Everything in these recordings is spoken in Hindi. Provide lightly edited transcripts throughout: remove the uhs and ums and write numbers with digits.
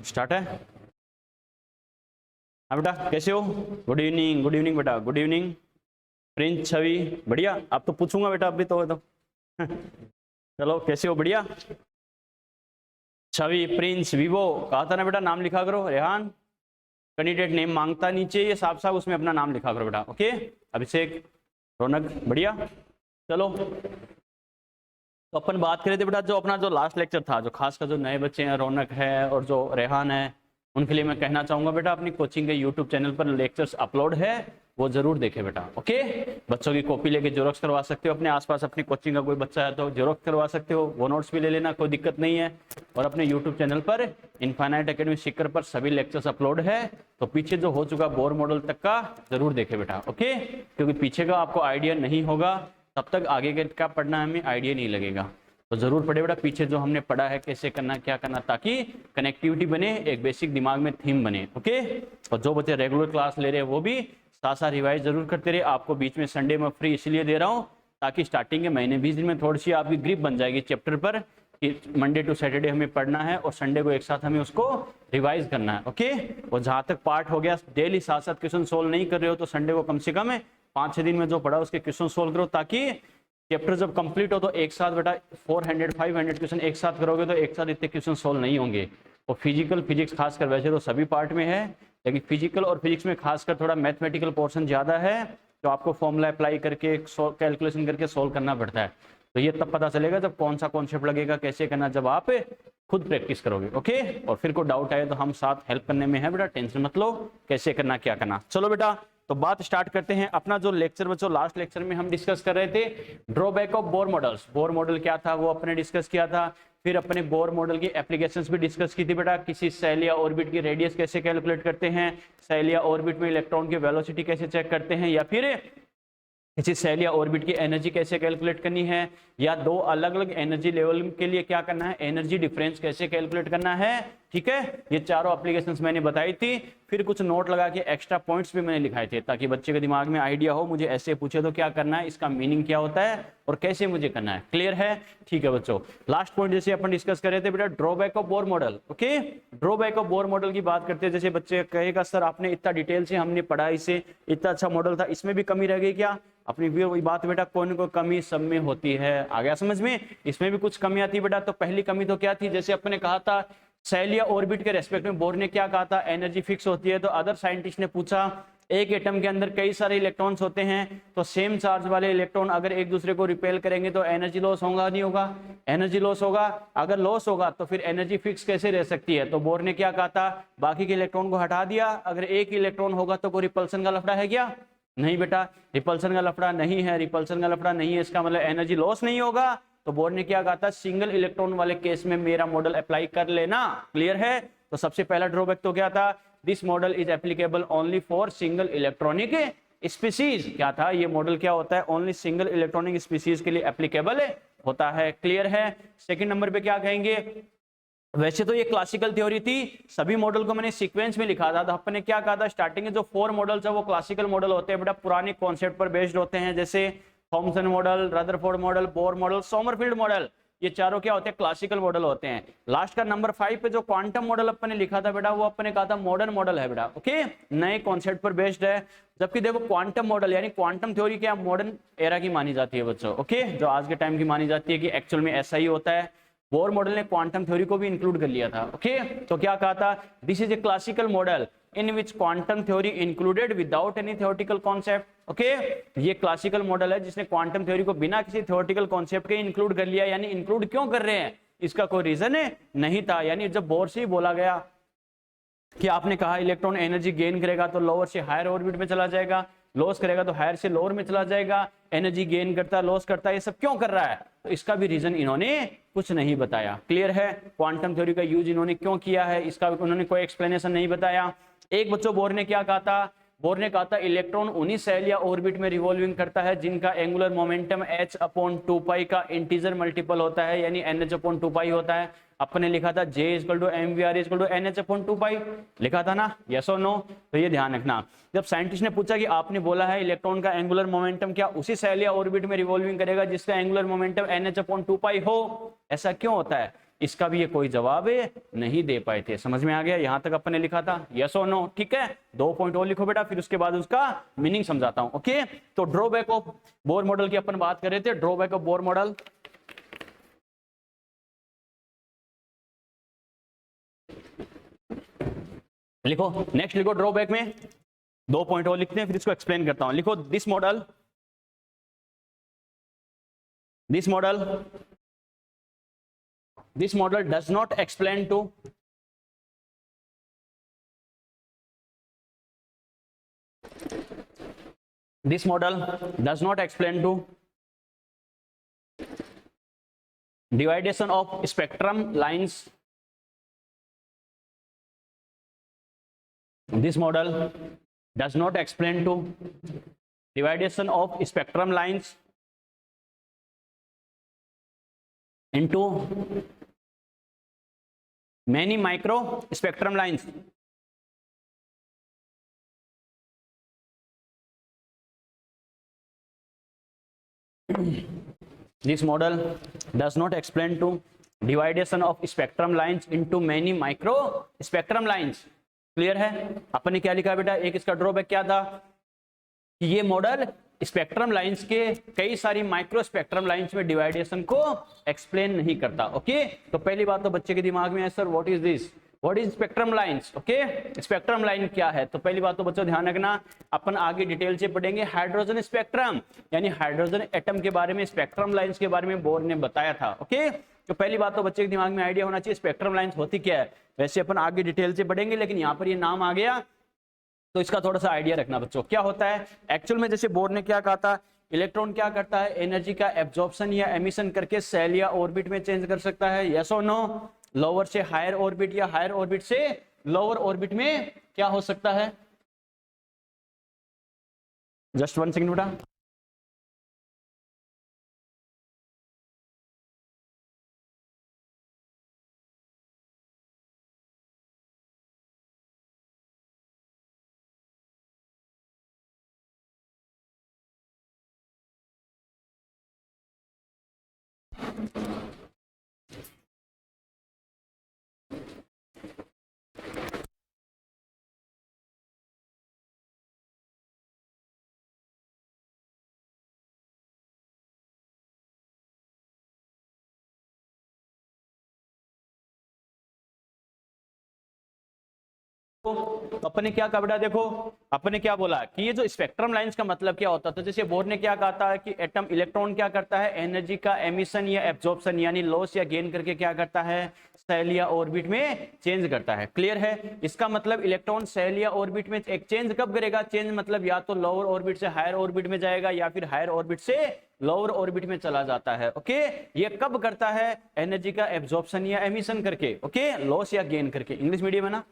स्टार्ट है। हाँ बेटा कैसे हो? गुड इवनिंग बेटा, गुड इवनिंग। प्रिंस, छवि, बढ़िया। अब तो पूछूंगा बेटा अभी तो चलो कैसे हो? बढ़िया। छवि, प्रिंस, विवो, कहा था ना बेटा नाम लिखा करो। रेहान, कैंडिडेट नेम मांगता नीचे, ये साफ साफ उसमें अपना नाम लिखा करो बेटा। ओके। अभिषेक, रौनक, बढ़िया। चलो तो अपन बात करें थे बेटा जो अपना जो लास्ट लेक्चर था, जो खासकर जो नए बच्चे हैं, रौनक है और जो रेहान है, उनके लिए मैं कहना चाहूंगा बेटा अपनी कोचिंग के यूट्यूब चैनल पर लेक्चर्स अपलोड है, वो जरूर देखें बेटा। ओके। बच्चों की कॉपी लेके जेरोक्स करवा सकते हो, अपने आसपास अपनी कोचिंग का कोई बच्चा है तो जेरोक्स करवा सकते हो, वो नोट्स भी ले लेना, कोई दिक्कत नहीं है। और अपने यूट्यूब चैनल पर इनफाइनाइट एकेडमी सीकर पर सभी लेक्चर्स अपलोड है, तो पीछे जो हो चुका बोर मॉडल तक का जरूर देखे बेटा। ओके। क्योंकि पीछे का आपको आइडिया नहीं होगा तब तक आगे के क्या पढ़ना है हमें आइडिया नहीं लगेगा, तो जरूर पढ़े बेटा पीछे जो हमने पढ़ा है कैसे करना क्या करना, ताकि कनेक्टिविटी बने, एक बेसिक दिमाग में थीम बने। ओके। और जो बच्चे रेगुलर क्लास ले रहे हैं वो भी साथ साथ रिवाइज जरूर करते रहे। आपको बीच में संडे में फ्री इसलिए दे रहा हूँ ताकि स्टार्टिंग के महीने 20 दिन में थोड़ी सी आपकी ग्रिप बन जाएगी चैप्टर पर कि मंडे टू सैटरडे हमें पढ़ना है और संडे को एक साथ हमें उसको रिवाइज करना है। ओके। और जहां तक पार्ट हो गया डेली साथ साथ क्वेश्चन सोल्व नहीं कर रहे हो तो संडे को कम से कम 5-6 दिन में जो पढ़ा उसके क्वेश्चन सोल्व करो, ताकि चैप्टर जब कंप्लीट हो तो एक साथ बेटा 400-500 क्वेश्चन एक साथ करोगे तो एक साथ इतने क्वेश्चन सोल्व नहीं होंगे। और फिजिक्स खासकर, वैसे तो सभी पार्ट में है लेकिन फिजिकल और फिजिक्स में खासकर थोड़ा मैथमेटिकल पोर्शन ज़्यादा है, तो आपको फॉर्मूला अप्लाई करके कैलकुलेशन करके सोल्व करना पड़ता है। तो ये तब पता चलेगा जब कौन सा कॉन्सेप्ट लगेगा कैसे करना, जब आप खुद प्रैक्टिस करोगे। ओके। और फिर कोई डाउट आए तो हम साथ हेल्प करने में है बेटा, टेंशन मत लो, कैसे करना क्या करना। चलो बेटा तो बात स्टार्ट करते हैं। अपना जो लेक्चर बच्चों लास्ट लेक्चर में हम डिस्कस कर रहे थे drawback of bore models. Bohr model क्या था वो अपने डिस्कस किया था। फिर अपने बोर मॉडल की एप्लीकेशंस भी डिस्कस की थी बेटा, किसी सेल या ऑर्बिट की रेडियस कैसे कैलकुलेट करते हैं, सेल या ऑर्बिट में इलेक्ट्रॉन की वेलोसिटी कैसे चेक करते हैं, या फिर किसी सेल या ऑर्बिट की एनर्जी कैसे कैलकुलेट करनी है, या दो अलग अलग एनर्जी लेवल के लिए क्या करना है, एनर्जी डिफरेंस कैसे कैलकुलेट करना है। ठीक है, ये चारों एप्लीकेशंस मैंने बताई थी। फिर कुछ नोट लगा के एक्स्ट्रा पॉइंट्स भी मैंने लिखाए थे ताकि बच्चे के दिमाग में आइडिया हो, मुझे ऐसे पूछे तो क्या करना है, इसका मीनिंग क्या होता है और कैसे मुझे करना है। क्लियर है? ठीक है बच्चों। लास्ट पॉइंट जैसे अपन डिस्कस कर रहे थे बेटा drawback of Bohr model. Okay. Drawback of Bohr model की बात करते हैं, जैसे बच्चे कहेगा सर आपने इतना डिटेल से हमने पढ़ा, इसे इतना अच्छा मॉडल था, इसमें भी कमी रह गई क्या? अपनी वही बात बेटा, कौन को कमी सब में होती है, आ गया समझ में? इसमें भी कुछ कमी आती है बेटा। तो पहली कमी तो क्या थी, जैसे अपने कहा था सेल या ऑर्बिट के रेस्पेक्ट में बोर ने क्या कहा था, एनर्जी फिक्स होती है। तो अदर साइंटिस्ट ने पूछा एक एटम के अंदर कई सारे इलेक्ट्रॉन्स होते हैं, तो सेम चार्ज वाले इलेक्ट्रॉन अगर एक दूसरे को रिपेल करेंगे तो एनर्जी लॉस होगा नहीं होगा? एनर्जी लॉस होगा। अगर लॉस होगा तो फिर एनर्जी फिक्स कैसे रह सकती है? तो बोर ने क्या कहा था, बाकी के इलेक्ट्रॉन को हटा दिया, अगर एक इलेक्ट्रॉन होगा तो कोई रिपल्सन का लफड़ा है क्या? नहीं बेटा, रिपल्सन का लफड़ा नहीं है। रिपल्सन का लफड़ा नहीं है इसका मतलब एनर्जी लॉस नहीं होगा। तो बोर ने क्या कहा था, सिंगल इलेक्ट्रॉन वाले केस में मेरा मॉडल अप्लाई कर लेना। क्लियर है? तो सबसे पहला ड्रॉबैक तो क्या था, this model is applicable only for single electronic species. क्या था ये मॉडल, क्या होता है, ओनली सिंगल इलेक्ट्रॉनिक स्पीसीज के लिए एप्लीकेबल होता है। क्लियर है? सेकंड नंबर पे क्या कहेंगे, वैसे तो ये क्लासिकल थ्योरी थी, सभी मॉडल को मैंने सीक्वेंस में लिखा था। तो अपन ने क्या कहा था, स्टार्टिंग में जो 4 मॉडल्स है वो क्लासिकल मॉडल होते हैं बेटा, पुराने कॉन्सेप्ट पर बेस्ड होते हैं, जैसे Thompson model, Rutherford model, Bohr model, Sommerfeld model, ये चारों क्या होते हैं, क्लासिकल मॉडल होते हैं। लास्ट का नंबर 5 पे जो क्वांटम मॉडल अपन ने लिखा था बेटा, वो अपन ने कहा था मॉडर्न मॉडल है बेटा। ओके, नए कॉन्सेप्ट पर बेस्ड है। जबकि देखो क्वांटम मॉडल यानी क्वांटम थ्योरी क्या मॉडर्न एरा की मानी जाती है बच्चों। ओके, जो आज के टाइम की मानी जाती है कि एक्चुअल में ऐसा ही होता है। बोर मॉडल ने क्वांटम थ्योरी को भी इंक्लूड कर लिया था। ओके, तो क्या कहा था, this is a classical model in which quantum theory included without any theoretical concept. Okay, ये क्लासिकल मॉडल है जिसने क्वांटम थ्योरी को बिना किसी थ्योरेटिकल कॉन्सेप्ट के इंक्लूड कर लिया। यानी इंक्लूड क्यों कर रहे हैं, इसका कोई रीजन नहीं था। यानी जब बोर से ही बोला गया कि आपने कहा इलेक्ट्रॉन एनर्जी गेन करेगा तो लोअर से हायर ऑर्बिट में चला जाएगा, लॉस करेगा तो हायर से लोअर में चला जाएगा, एनर्जी गेन करता है लॉस करता है, ये सब क्यों कर रहा है, तो इसका भी रीजन इन्होंने कुछ नहीं बताया। क्लियर है? क्वांटम थ्योरी का यूज इन्होंने क्यों किया है, इसका उन्होंने कोई एक्सप्लेनेशन नहीं बताया। एक बच्चों बोर ने क्या कहा था, बोर ने कहा था इलेक्ट्रॉन उन्हीं सेल या ऑर्बिट में रिवॉल्विंग करता है जिनका एंगुलर मोमेंटम h/2π का इंटीजर मल्टीपल होता है, यानी nh/2π होता है। अपने लिखा था J = mvr = nh/2π, लिखा था ना, यस और नो? तो ये ध्यान रखना। जब साइंटिस्ट ने पूछा कि आपने बोला है इलेक्ट्रॉन का एंगुलर मोमेंटम क्या उसी सेल या ऑर्बिट में रिवॉल्विंग करेगा जिसका एंगुलर मोमेंटम nh/2π हो, ऐसा क्यों होता है, इसका भी ये कोई जवाब नहीं दे पाए थे। समझ में आ गया? यहां तक अपन ने लिखा था, यस और नो। ठीक है, 2 पॉइंट और लिखो बेटा, फिर उसके बाद उसका मीनिंग समझाता हूं। ओके, तो ड्रॉबैक ऑफ बोर मॉडल की अपन बात कर रहे थे। ड्रॉबैक ऑफ बोर मॉडल, लिखो। नेक्स्ट लिखो, ड्रॉबैक में 2 पॉइंट और लिखते हैं, फिर इसको एक्सप्लेन करता हूं। लिखो, this model does not explain to dividation of spectrum lines. This model does not explain to dividation of spectrum lines into many micro spectrum lines. This model does not explain to dividation of spectrum lines into many micro spectrum lines. Clear है? अपन ने क्या लिखा बेटा? एक इसका ड्रॉबैक क्या था कि ये मॉडल स्पेक्ट्रम लाइंस के कई सारी माइक्रो स्पेक्ट्रम लाइंस में डिवाइडेशन को एक्सप्लेन नहीं करता। ओके, तो पहली बात तो बच्चे के दिमाग में है, sir what is this, what is spectrum lines. Okay, spectrum line क्या है? तो पहली बात तो बच्चों ध्यान रखना, अपन आगे डिटेल से पढ़ेंगे हाइड्रोजन स्पेक्ट्रम, यानी हाइड्रोजन एटम के बारे में, स्पेक्ट्रम लाइंस के बारे में बोर ने बताया था। ओके, तो पहली बात तो बच्चे के दिमाग में आइडिया होना चाहिए स्पेक्ट्रम लाइंस होती क्या है। वैसे अपन आगे डिटेल से पढ़ेंगे, लेकिन यहाँ पर ये नाम आ गया तो इसका थोड़ा सा आइडिया रखना बच्चों। क्या होता है एक्चुअल में? जैसे बोर ने क्या कहा था, इलेक्ट्रॉन क्या करता है, एनर्जी का एब्जॉर्प्शन या एमिशन करके सेल या ऑर्बिट में चेंज कर सकता है। यस और नो? लोअर से हायर ऑर्बिट या हायर ऑर्बिट से लोअर ऑर्बिट में क्या हो सकता है? जस्ट 1 सेकंड बेटा। अपन ने क्या कहा बेटा? देखो, अपन ने क्या बोला कि ये जो स्पेक्ट्रम लाइंस का मतलब क्या होता था। जैसे बोर ने क्या कहा था कि एटम इलेक्ट्रॉन क्या करता है, एनर्जी का एमिशन या एब्जॉर्प्शन यानी लॉस या गेन करके क्या करता है, सेल या ऑर्बिट में चेंज करता है। क्लियर है? इसका मतलब इलेक्ट्रॉन सेल या ऑर्बिट में एक चेंज कब करेगा? चेंज मतलब या तो लोअर ऑर्बिट से हायर ऑर्बिट में जाएगा या फिर हायर ऑर्बिट से लोअर ऑर्बिट में चला जाता है। ओके, ये कब करता है? एनर्जी का एब्जॉर्प्शन या एमिशन करके। ओके, लॉस या गेन करके। इंग्लिश मीडियम है ना,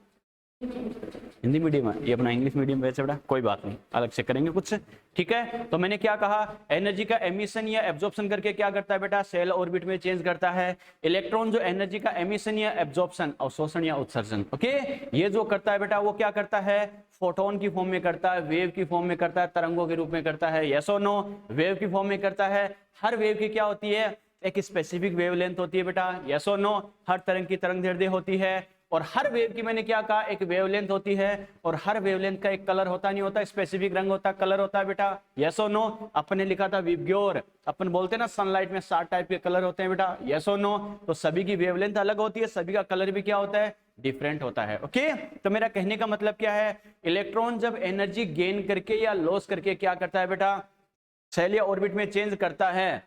हिंदी मीडियम है ये अपना, इंग्लिश मीडियम वैसे बेटा कोई बात नहीं, अलग से करेंगे कुछ। ठीक है, तो मैंने क्या कहा, एनर्जी का एमिशन या एब्जॉर्प्शन करके क्या करता है बेटा? सेल ऑर्बिट में चेंज करता है। इलेक्ट्रॉन जो एनर्जी का एमिशन या एब्जॉर्प्शन, अवशोषण या उत्सर्जन, ओके, ये जो करता है बेटा वो क्या करता है? फोटोन की फॉर्म में करता है, वेव की फॉर्म में करता है, तरंगों के रूप में करता है। यस और नो? वेव की फॉर्म में करता है। हर वेव की क्या होती है? एक स्पेसिफिक वेवलेंथ होती है बेटा। यस और नो? हर तरंग की तरंग दैर्ध्य होती है, और हर वेव की मैंने क्या कहा, एक वेवलेंथ होती है, और हर वेवलेंथ का एक कलर होता नहीं होता, स्पेसिफिक रंग होता, कलर होता है बेटा। यस और नो? अपन ने लिखा था विबग्योर, अपन बोलते हैं ना सनलाइट में 7 टाइप के कलर होते हैं बेटा। यस और नो? तो सभी की वेवलेंथ अलग होती है, सभी का कलर भी क्या होता है? डिफरेंट होता है। ओके, तो मेरा कहने का मतलब क्या है, इलेक्ट्रॉन जब एनर्जी गेन करके या लॉस करके क्या करता है बेटा? सेल या ऑर्बिट में चेंज करता है,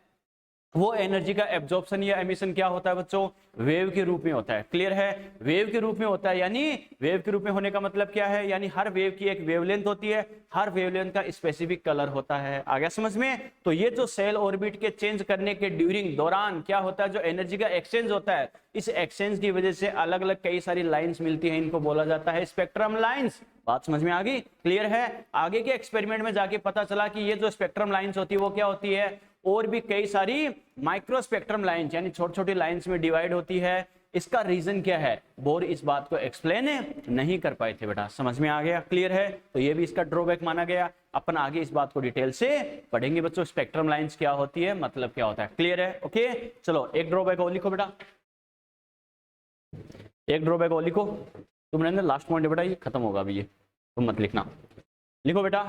वो एनर्जी का एब्जॉर्प्शन या एमिशन क्या होता है बच्चों? वेव के रूप में होता है। क्लियर है? वेव के रूप में होता है, यानी वेव के रूप में होने का मतलब क्या है, यानी हर वेव की एक वेवलेंथ होती है, हर वेवलेंथ का स्पेसिफिक कलर होता है। आ गया समझ में? तो ये जो सेल ऑर्बिट के चेंज करने के ड्यूरिंग दौरान क्या होता है, जो एनर्जी का एक्सचेंज होता है, इस एक्सचेंज की वजह से अलग अलग कई सारी लाइंस मिलती है, इनको बोला जाता है स्पेक्ट्रम लाइंस। बात समझ में आ गई? क्लियर है? आगे के एक्सपेरिमेंट में जाके पता चला कि ये जो स्पेक्ट्रम लाइंस होती है वो क्या होती है, और भी कई सारी माइक्रो स्पेक्ट्रम लाइंस यानी छोटी छोटी लाइंस में डिवाइड होती है। इसका रीजन क्या है, बोर इस बात को एक्सप्लेन नहीं कर पाए थे बेटा। समझ में आ गया? क्लियर है? तो ये भी इसका ड्रॉबैक माना गया। अपन आगे इस बात को डिटेल से पढ़ेंगे बच्चों, स्पेक्ट्रम लाइंस क्या होती है, मतलब क्या होता है। क्लियर है? ओके, चलो एक ड्रॉबैक और लिखो बेटा। एक ड्रॉबैक और लिखो तुमने अंदर, लास्ट पॉइंट है बेटा, ये खत्म होगा अभी, ये तुम मत लिखना। लिखो बेटा,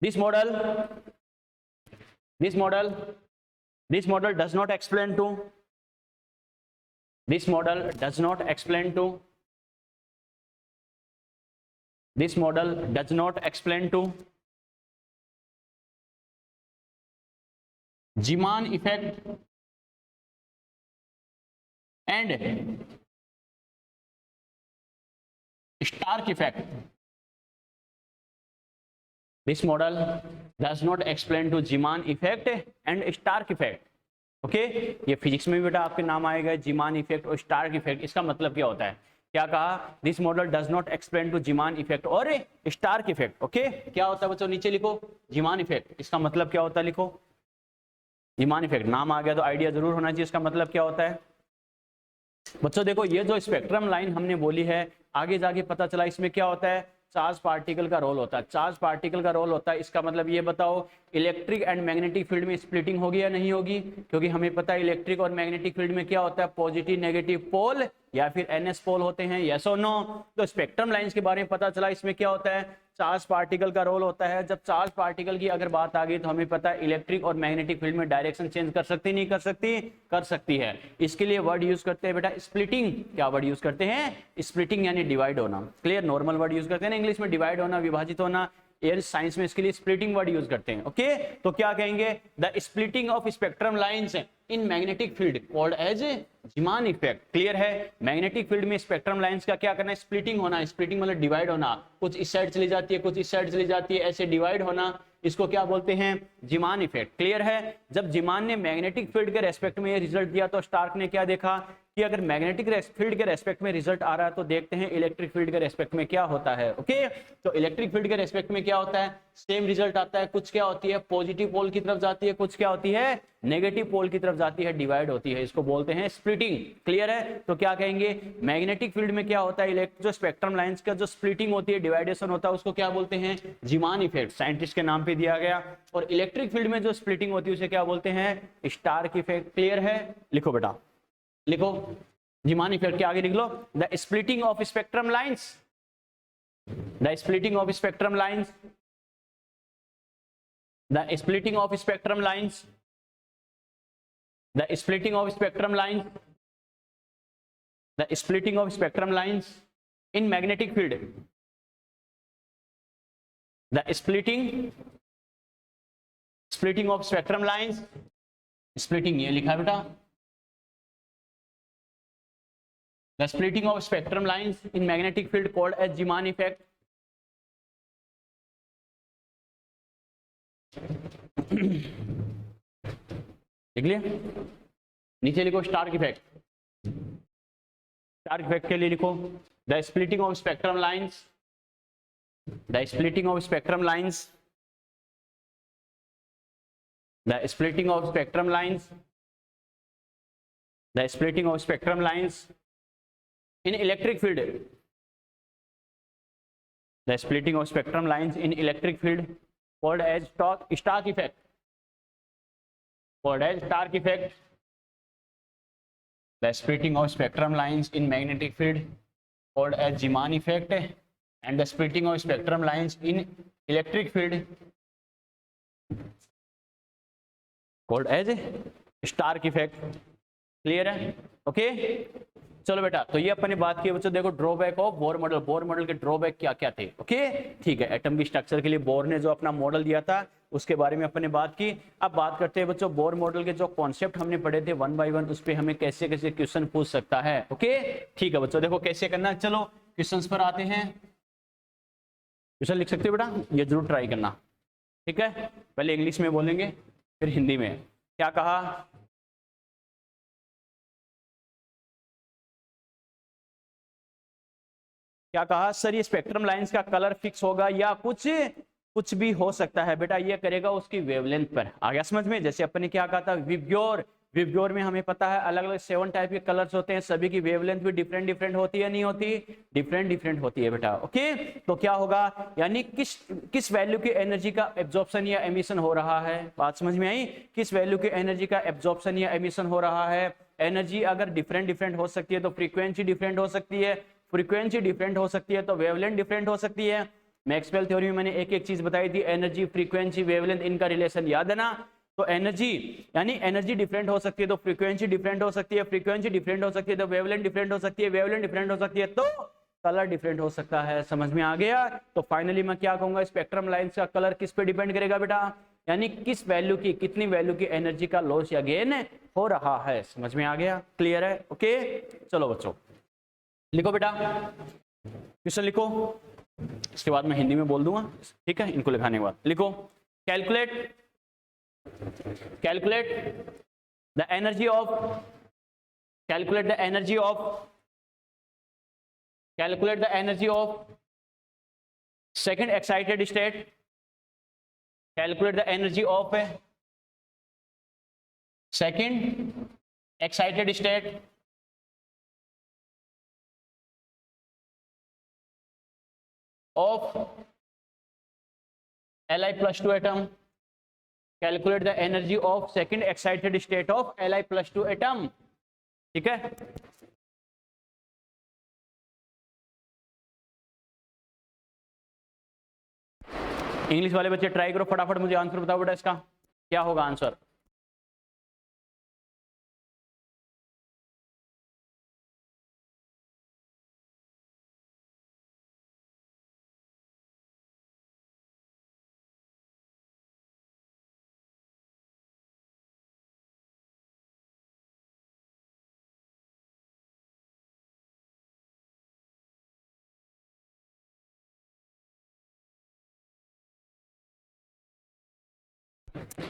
this model does not explain to, this model does not explain to, this model does not explain to Zeeman effect and Stark effect. This model does not explain to Zeeman effect and Stark effect. Okay ये फिजिक्स में भी बेटा आपके नाम आएगा, जीमान इफेक्ट और स्टार्क इफेक्ट। इसका मतलब क्या होता है, क्या कहा, this model does not explain to Zeeman effect और स्टार्क इफेक्ट। ओके क्या होता है बच्चों, नीचे लिखो जीमान इफेक्ट, इसका मतलब क्या होता है, लिखो जीमान इफेक्ट, नाम आ गया तो आइडिया जरूर होना चाहिए इसका मतलब क्या होता है। बच्चों देखो ये जो स्पेक्ट्रम लाइन हमने बोली है, आगे जाके पता चला इसमें क्या होता है, चार्ज पार्टिकल का रोल होता है, चार्ज पार्टिकल का रोल होता है। इसका मतलब ये बताओ इलेक्ट्रिक एंड मैग्नेटिक फील्ड में स्प्लिटिंग होगी या नहीं होगी, क्योंकि हमें पता है इलेक्ट्रिक और मैग्नेटिक फील्ड में क्या होता है, पॉजिटिव नेगेटिव पोल या फिर NS पोल होते हैं, यस और नो। तो स्पेक्ट्रम लाइंस के बारे में पता चला, इसमें क्या होता है, चार्ज पार्टिकल का रोल होता है। जब चार्ज पार्टिकल की अगर बात आ गई तो हमें पता है इलेक्ट्रिक और मैग्नेटिक फील्ड में डायरेक्शन चेंज कर सकती नहीं कर सकती, कर सकती है। इसके लिए वर्ड यूज करते हैं बेटा स्प्लिटिंग। क्या वर्ड यूज करते हैं, स्प्लिटिंग यानी डिवाइड होना। क्लियर, नॉर्मल वर्ड यूज करते हैं ना इंग्लिश में, डिवाइड होना, विभाजित होना। एयर साइंस में इसके लिए स्प्लिटिंग वर्ड यूज करते हैं। ओके तो क्या कहेंगे, the splitting of spectrum lines in magnetic field called as Zeeman effect. Clear है, मैग्नेटिक फील्ड में स्पेक्ट्रम लाइंस का क्या करना है, स्प्लिटिंग होना। स्प्लिटिंग मतलब डिवाइड होना, कुछ इस साइड चली जाती है कुछ इस साइड चली जाती है, ऐसे डिवाइड होना, इसको क्या बोलते हैं, जीमान इफेक्ट। क्लियर है, जब जीमान ने मैग्नेटिक फील्ड के रेस्पेक्ट में ये रिजल्ट दिया तो स्टार्क ने क्या देखा कि अगर मैग्नेटिक फील्ड के रेस्पेक्ट में रिजल्ट आ रहा है तो देखते हैं इलेक्ट्रिक फील्ड के रेस्पेक्ट में क्या होता है। ओके तो इलेक्ट्रिक फील्ड के रेस्पेक्ट में क्या होता है, सेम रिजल्ट आता है, कुछ क्या होती है पॉजिटिव पोल की तरफ जाती है, कुछ क्या होती है नेगेटिव पोल की तरफ जाती है, डिवाइड होती है, इसको बोलते हैं स्प्लिटिंग। क्लियर है, तो क्या कहेंगे, मैग्नेटिक फील्ड में क्या होता है, जो स्पेक्ट्रम लाइंस का जो स्प्लिटिंग होती है, डिवाइडेशन होता है, उसको क्या बोलते हैं, जीमान इफेक्ट, साइंटिस्ट के नाम पे दिया गया। और इलेक्ट्रिक फील्ड में जो स्प्लिटिंग होती है उसे क्या बोलते हैं, स्टार्क इफेक्ट। क्लियर है, लिखो बेटा, लिखो जीमान इफेक्ट के आगे लिख लो, the splitting of spectrum lines, the splitting of spectrum lines, the splitting of spectrum lines, the splitting of spectrum lines, the splitting of spectrum lines in magnetic field, the splitting of spectrum lines, splitting ये लिखा बेटा, the splitting of spectrum lines in magnetic field called as Zeeman effect. लिख लिया, नीचे लिखो स्टार्क इफेक्ट। स्टार्क इफेक्ट के लिए लिखो the splitting of spectrum lines, the splitting of spectrum lines, the splitting of spectrum lines, the splitting of spectrum lines in electric field, the splitting of spectrum lines in electric field called as Stark effect, called as Stark effect. The splitting of spectrum lines in magnetic field called as Zeeman effect, and the splitting of spectrum lines in electric field called as Stark effect. Clear है, okay? चलो बेटा, तो ये अपन ने बात की बच्चों, देखो drawback of Bohr model, Bohr model के ड्रॉबैक क्या क्या थे। ओके ठीक है, एटम की स्ट्रक्चर के लिए बोर ने जो अपना मॉडल दिया था उसके बारे में अपन ने बात की। अब बात करते हैं बच्चों बोर मॉडल के जो कॉन्सेप्ट हमने पढ़े थे 1 by 1, उस पर हमें कैसे कैसे क्वेश्चन पूछ सकता है। ओके ठीक है बच्चों, देखो कैसे करना, चलो क्वेश्चन पर आते हैं। क्वेश्चन लिख सकते हो बेटा, ये जरूर ट्राई करना, ठीक है। पहले इंग्लिश में बोलेंगे फिर हिंदी में। क्या कहा, क्या कहा सर, ये स्पेक्ट्रम लाइंस का कलर फिक्स होगा या कुछ भी हो सकता है। बेटा ये करेगा उसकी वेवलेंथ पर, आ गया समझ में। जैसे अपन ने क्या कहा था, विबग्योर में हमें पता है अलग अलग 7 टाइप के कलर्स होते हैं, सभी की वेवलेंथ भी डिफरेंट होती है, नहीं होती, डिफरेंट होती है बेटा। ओके तो क्या होगा, यानी किस वैल्यू की एनर्जी का एब्जॉर्प्शन या एमिशन हो रहा है, बात समझ में आई, किस वैल्यू की एनर्जी का एब्जॉर्प्शन या एमिशन हो रहा है, एनर्जी अगर डिफरेंट डिफरेंट हो सकती है तो फ्रीक्वेंसी डिफरेंट हो सकती है, फ्रीक्वेंसी डिफरेंट हो सकती है तो वेवलेंथ डिफरेंट हो सकती है। मैक्सवेल थ्योरी में मैंने एक एक चीज बताई थी, एनर्जी, फ्रीक्वेंसी, वेवलेंथ, इनका रिलेशन याद है ना। तो एनर्जी यानी एनर्जी डिफरेंट हो सकती है तो फ्रीक्वेंसी डिफरेंट हो सकती है, फ्रीक्वेंसी डिफरेंट हो सकती है तो वेवलेंथ डिफरेंट हो सकती है, वेवलेंथ डिफरेंट हो सकती है तो कलर डिफरेंट हो सकता है। समझ में आ गया? तो फाइनली मैं क्या कहूंगा, स्पेक्ट्रम लाइंस का कलर किस पे डिपेंड करेगा बेटा, यानी किस वैल्यू की, कितनी वैल्यू की एनर्जी का लॉस या गेन हो रहा है। समझ में आ गया? क्लियर है? ओके चलो बच्चों लिखो बेटा, क्वेश्चन लिखो, इसके बाद मैं हिंदी में बोल दूंगा, ठीक है? इनको लिखाने के बाद लिखो, calculate the energy of second excited state, calculate the energy of a second excited state of Li+2 atom, calculate the energy of second excited state of Li+2 atom, ठीक है? इंग्लिश वाले बच्चे ट्राई करो, फटाफट मुझे आंसर बताओ बेटा, इसका क्या होगा आंसर?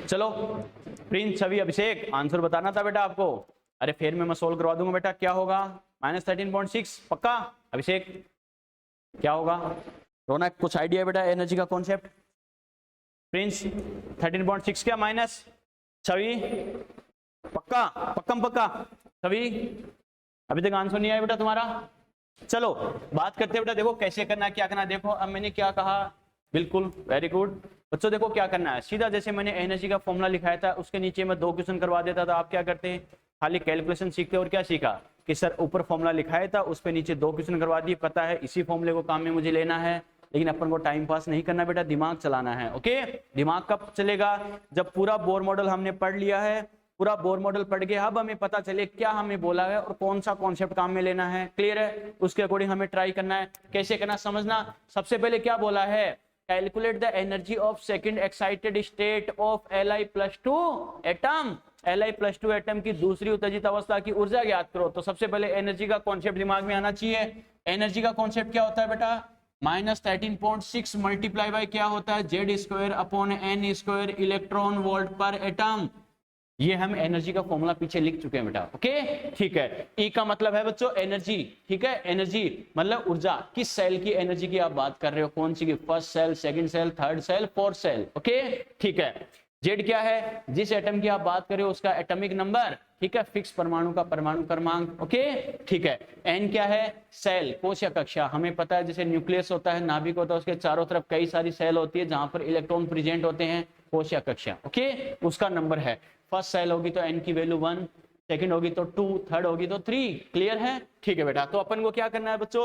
चलो प्रिंस, छवि, अभिषेक, आंसर बताना था बेटा आपको। अरे फिर मैं सोल्व करवा दूंगा बेटा। क्या होगा? -13.6 पक्का? अभिषेक क्या होगा? रौनक कुछ आइडिया बेटा एनर्जी का कॉन्सेप्ट? प्रिंस 13.6 क्या माइनस? छवि पक्का? पक्का? छवि अभी तक आंसर नहीं आया बेटा तुम्हारा। चलो बात करते हैं बेटा, देखो कैसे करना है, क्या करना है। देखो अब मैंने क्या कहा, बिल्कुल वेरी गुड बच्चों। देखो क्या करना है, सीधा जैसे मैंने एनर्जी का फॉर्मूला लिखाया था उसके नीचे मैं 2 क्वेश्चन करवा देता था। आप क्या करते हैं, खाली कैलकुलेशन सीखते और क्या सीखा कि सर ऊपर फॉर्मूला लिखाया था उस पे नीचे 2 क्वेश्चन करवा दिए। पता है इसी फॉर्मूले को काम में मुझे लेना है, लेकिन अपन को टाइम पास नहीं करना बेटा, दिमाग चलाना है। ओके, दिमाग कब चलेगा? जब पूरा बोर मॉडल हमने पढ़ लिया है, पूरा बोर मॉडल पढ़ गया, अब हमें पता चले क्या हमें बोला है और कौन सा कॉन्सेप्ट काम में लेना है। क्लियर है? उसके अकॉर्डिंग हमें ट्राई करना है। कैसे करना समझना। सबसे पहले क्या बोला है, calculate the energy of second excited state of Li+2 atom. Li+2 atom की दूसरी उत्तेजित अवस्था की ऊर्जा ज्ञात करो। तो सबसे पहले एनर्जी का कॉन्सेप्ट दिमाग में आना चाहिए। एनर्जी का कॉन्सेप्ट क्या होता है बेटा, -13.6 मल्टीप्लाई बाय क्या होता है, Z²/n² इलेक्ट्रॉन वोल्ट पर एटम। ये हम एनर्जी का फॉर्मूला पीछे लिख चुके हैं बेटा। ओके ठीक है। ई का मतलब है बच्चों एनर्जी, ठीक है? एनर्जी मतलब ऊर्जा। किस सेल की एनर्जी की आप बात कर रहे हो, कौन सी की? First cell, second cell, third cell, fourth cell. Okay ठीक है। जेड क्या है, जिस एटम की आप बात कर रहे हो उसका एटॉमिक नंबर, ठीक है? फिक्स परमाणु का परमाणु क्रमांक। ओके ठीक है। एन क्या है, सेल, कोश या कक्षा। हमें पता है जैसे न्यूक्लियस होता है, नाभिक होता है, उसके चारों तरफ कई सारी सेल होती है जहां पर इलेक्ट्रॉन प्रेजेंट होते हैं, कोश या कक्षा। ओके उसका नंबर है। फर्स्ट सेल होगी तो एन की वैल्यू 1, सेकंड होगी तो 2, थर्ड होगी तो 3। क्लियर है? ठीक है बेटा। तो अपन को क्या करना है बच्चों,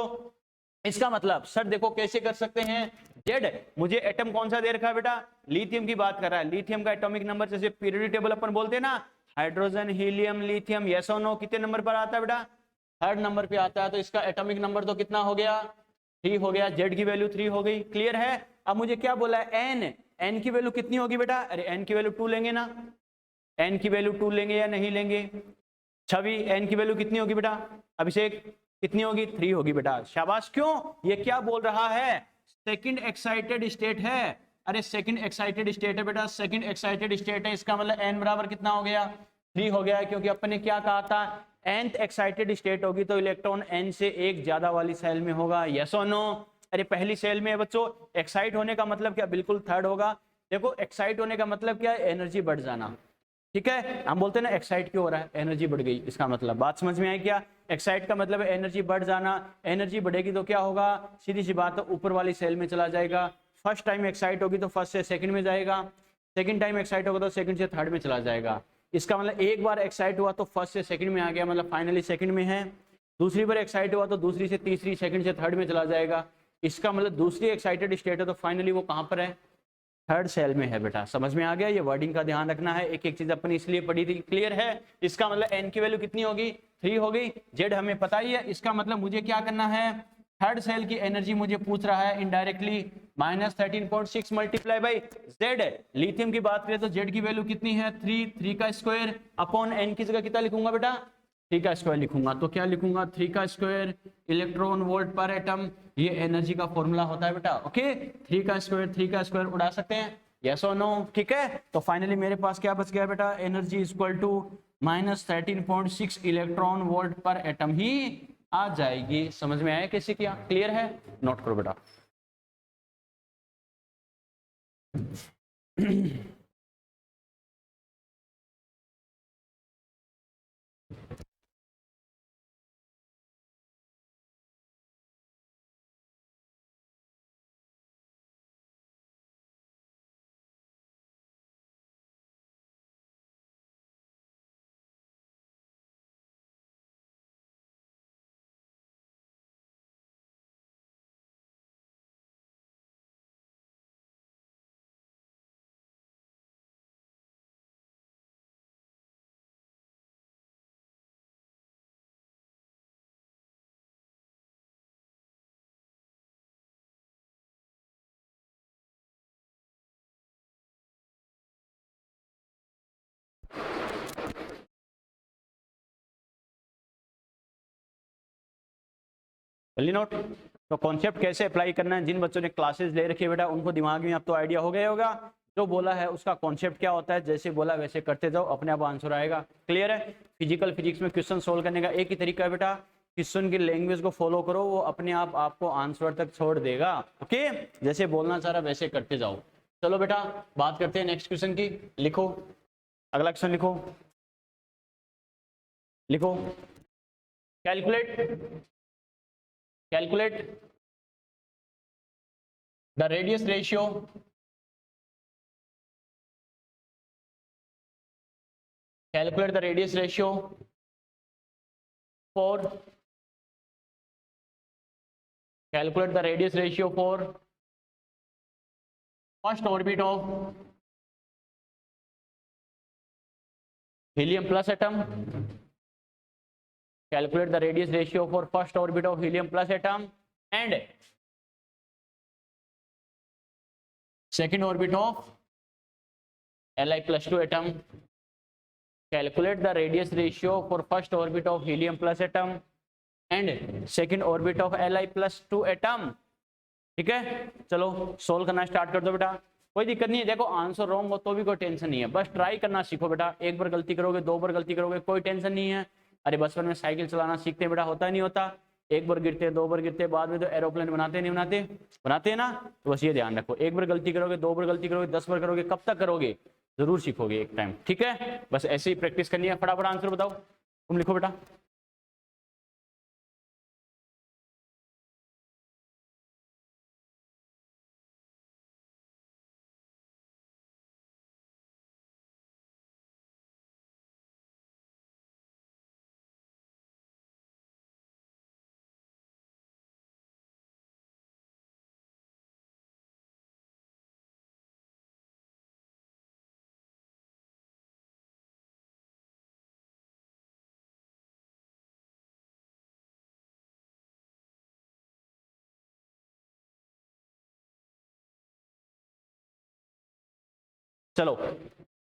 इसका मतलब सर देखो कैसे कर सकते हैं। जेड, मुझे एटम कौन सा दे रखा है बेटा, लिथियम की बात कर रहा है। लिथियम का एटॉमिक नंबर जैसे पीरियोडिक टेबल अपन बोलते हैं ना, हाइड्रोजन, हीलियम, लिथियम, यस और नो, कितने नंबर पर आता है बेटा? थर्ड नंबर पे आता है। तो इसका एटॉमिक नंबर तो कितना हो गया, 3 हो गया। जेड की वैल्यू 3 हो गई। क्लियर है? अब मुझे क्या बोला है, एन, एन की वैल्यू कितनी होगी बेटा? अरे एन की वैल्यू 2 लेंगे ना, एन की वैल्यू 2 लेंगे या नहीं लेंगे? छवि, एन की वैल्यू कितनी होगी बेटा? अभिषेक कितनी होगी? 3 होगी बेटा। शाबाश। क्यों? ये क्या बोल रहा है, सेकंड एक्साइटेड स्टेट है। अरे सेकंड एक्साइटेड स्टेट है बेटा, सेकंड एक्साइटेड स्टेट है, इसका मतलब एन बराबर कितना हो गया, 3 हो गया। क्योंकि अपन ने क्या कहा था, nth एक्साइटेड स्टेट होगी तो इलेक्ट्रॉन n से एक ज्यादा वाली सेल में होगा। यस और नो? अरे पहली सेल में बच्चों एक्साइट होने का मतलब क्या, बिल्कुल थर्ड होगा। देखो एक्साइट होने का मतलब क्या है, एनर्जी बढ़ जाना। ठीक है, हम बोलते हैं ना एक्साइट क्यों हो रहा है, एनर्जी बढ़ गई। इसका मतलब बात समझ में आई क्या? एक्साइट का मतलब है एनर्जी बढ़ जाना। एनर्जी बढ़ेगी तो क्या होगा, सीधी सी बात है, ऊपर वाली सेल में चला जाएगा। फर्स्ट टाइम एक्साइट होगी तो फर्स्ट से सेकंड में जाएगा, सेकंड टाइम एक्साइट होगा तो सेकंड से थर्ड में चला जाएगा। इसका मतलब एक बार एक्साइट हुआ तो फर्स्ट से सेकंड में आ गया, मतलब फाइनली सेकंड में है। दूसरी बार एक्साइट हुआ तो दूसरी से तीसरी, सेकंड से थर्ड में चला जाएगा। इसका मतलब दूसरी एक्साइटेड स्टेट है तो फाइनली वो कहाँ पर है, थर्ड सेल में है बेटा। समझ में आ गया, ये वर्डिंग का ध्यान रखना है, एक एक चीज अपनी इसलिए पढ़ी थी। क्लियर है? इसका मतलब एन की वैल्यू कितनी होगी, 3 होगी। जेड हमें पता ही है, इसका मतलब मुझे क्या करना है, थर्ड सेल की एनर्जी मुझे पूछ रहा है indirectly, -13.6 multiply by Z. Lithium की बात करें तो जेड की वैल्यू कितनी है, 3 का स्क्वायर अपॉन एन की जगह कितना लिखूंगा बेटा, 3 का स्क्वायर लिखूंगा। तो क्या लिखूंगा, 3 का स्क्वायर इलेक्ट्रॉन वोल्ट पर एटम, ये एनर्जी का फॉर्मूला होता है बेटा। ओके, 3 का स्क्वायर उड़ा सकते हैं, यस और नो? ठीक है, तो फाइनली मेरे पास क्या बच गया बेटा, energy equal to -13.6 electron volt पर एटम ही आ जाएगी। समझ में आया कैसे किया? क्लियर है? नोट करो बेटा। जल्दी नोट। तो कॉन्सेप्ट कैसे अप्लाई करना है, जिन बच्चों ने क्लासेस ले रखी है बेटा उनको दिमाग में अब तो आइडिया हो गया होगा, जो बोला है उसका कॉन्सेप्ट क्या होता है, जैसे बोला वैसे करते जाओ, अपने आप आंसर आएगा। क्लियर है? फिजिक्स में क्वेश्चन सोल्व करने का एक ही तरीका है बेटा, क्वेश्चन की लैंग्वेज को फॉलो करो, वो अपने आप आपको आंसर तक छोड़ देगा। ओके, जैसे बोलना चाह रहा वैसे करते जाओ। चलो बेटा बात करते हैं नेक्स्ट क्वेश्चन की। लिखो अगला क्वेश्चन, लिखो calculate the radius ratio for first orbit of helium plus atom. Calculate the radius ratio for first orbit of helium plus atom and second orbit of Li plus 2 atom. Calculate the radius ratio for first orbit of helium plus atom and second orbit of Li plus 2 atom. ठीक है, चलो सोल्व करना स्टार्ट कर दो बेटा, कोई दिक्कत नहीं है। देखो आंसर रॉन्ग हो तो भी कोई टेंशन नहीं है, बस ट्राई करना सीखो बेटा। एक बार गलती करोगे, 2 बार गलती करोगे, कोई टेंशन नहीं है। अरे बचपन में साइकिल चलाना सीखते हैं बेटा, होता नहीं होता, एक बार गिरते, 2 बार गिरते, बाद में तो एरोप्लेन बनाते नहीं बनाते हैं ना। तो बस ये ध्यान रखो, एक बार गलती करोगे, 2 बार गलती करोगे, 10 बार करोगे, कब तक करोगे, जरूर सीखोगे एक टाइम। ठीक है, बस ऐसे ही प्रैक्टिस करनी है। फटाफट आंसर बताओ, तुम लिखो बेटा। चलो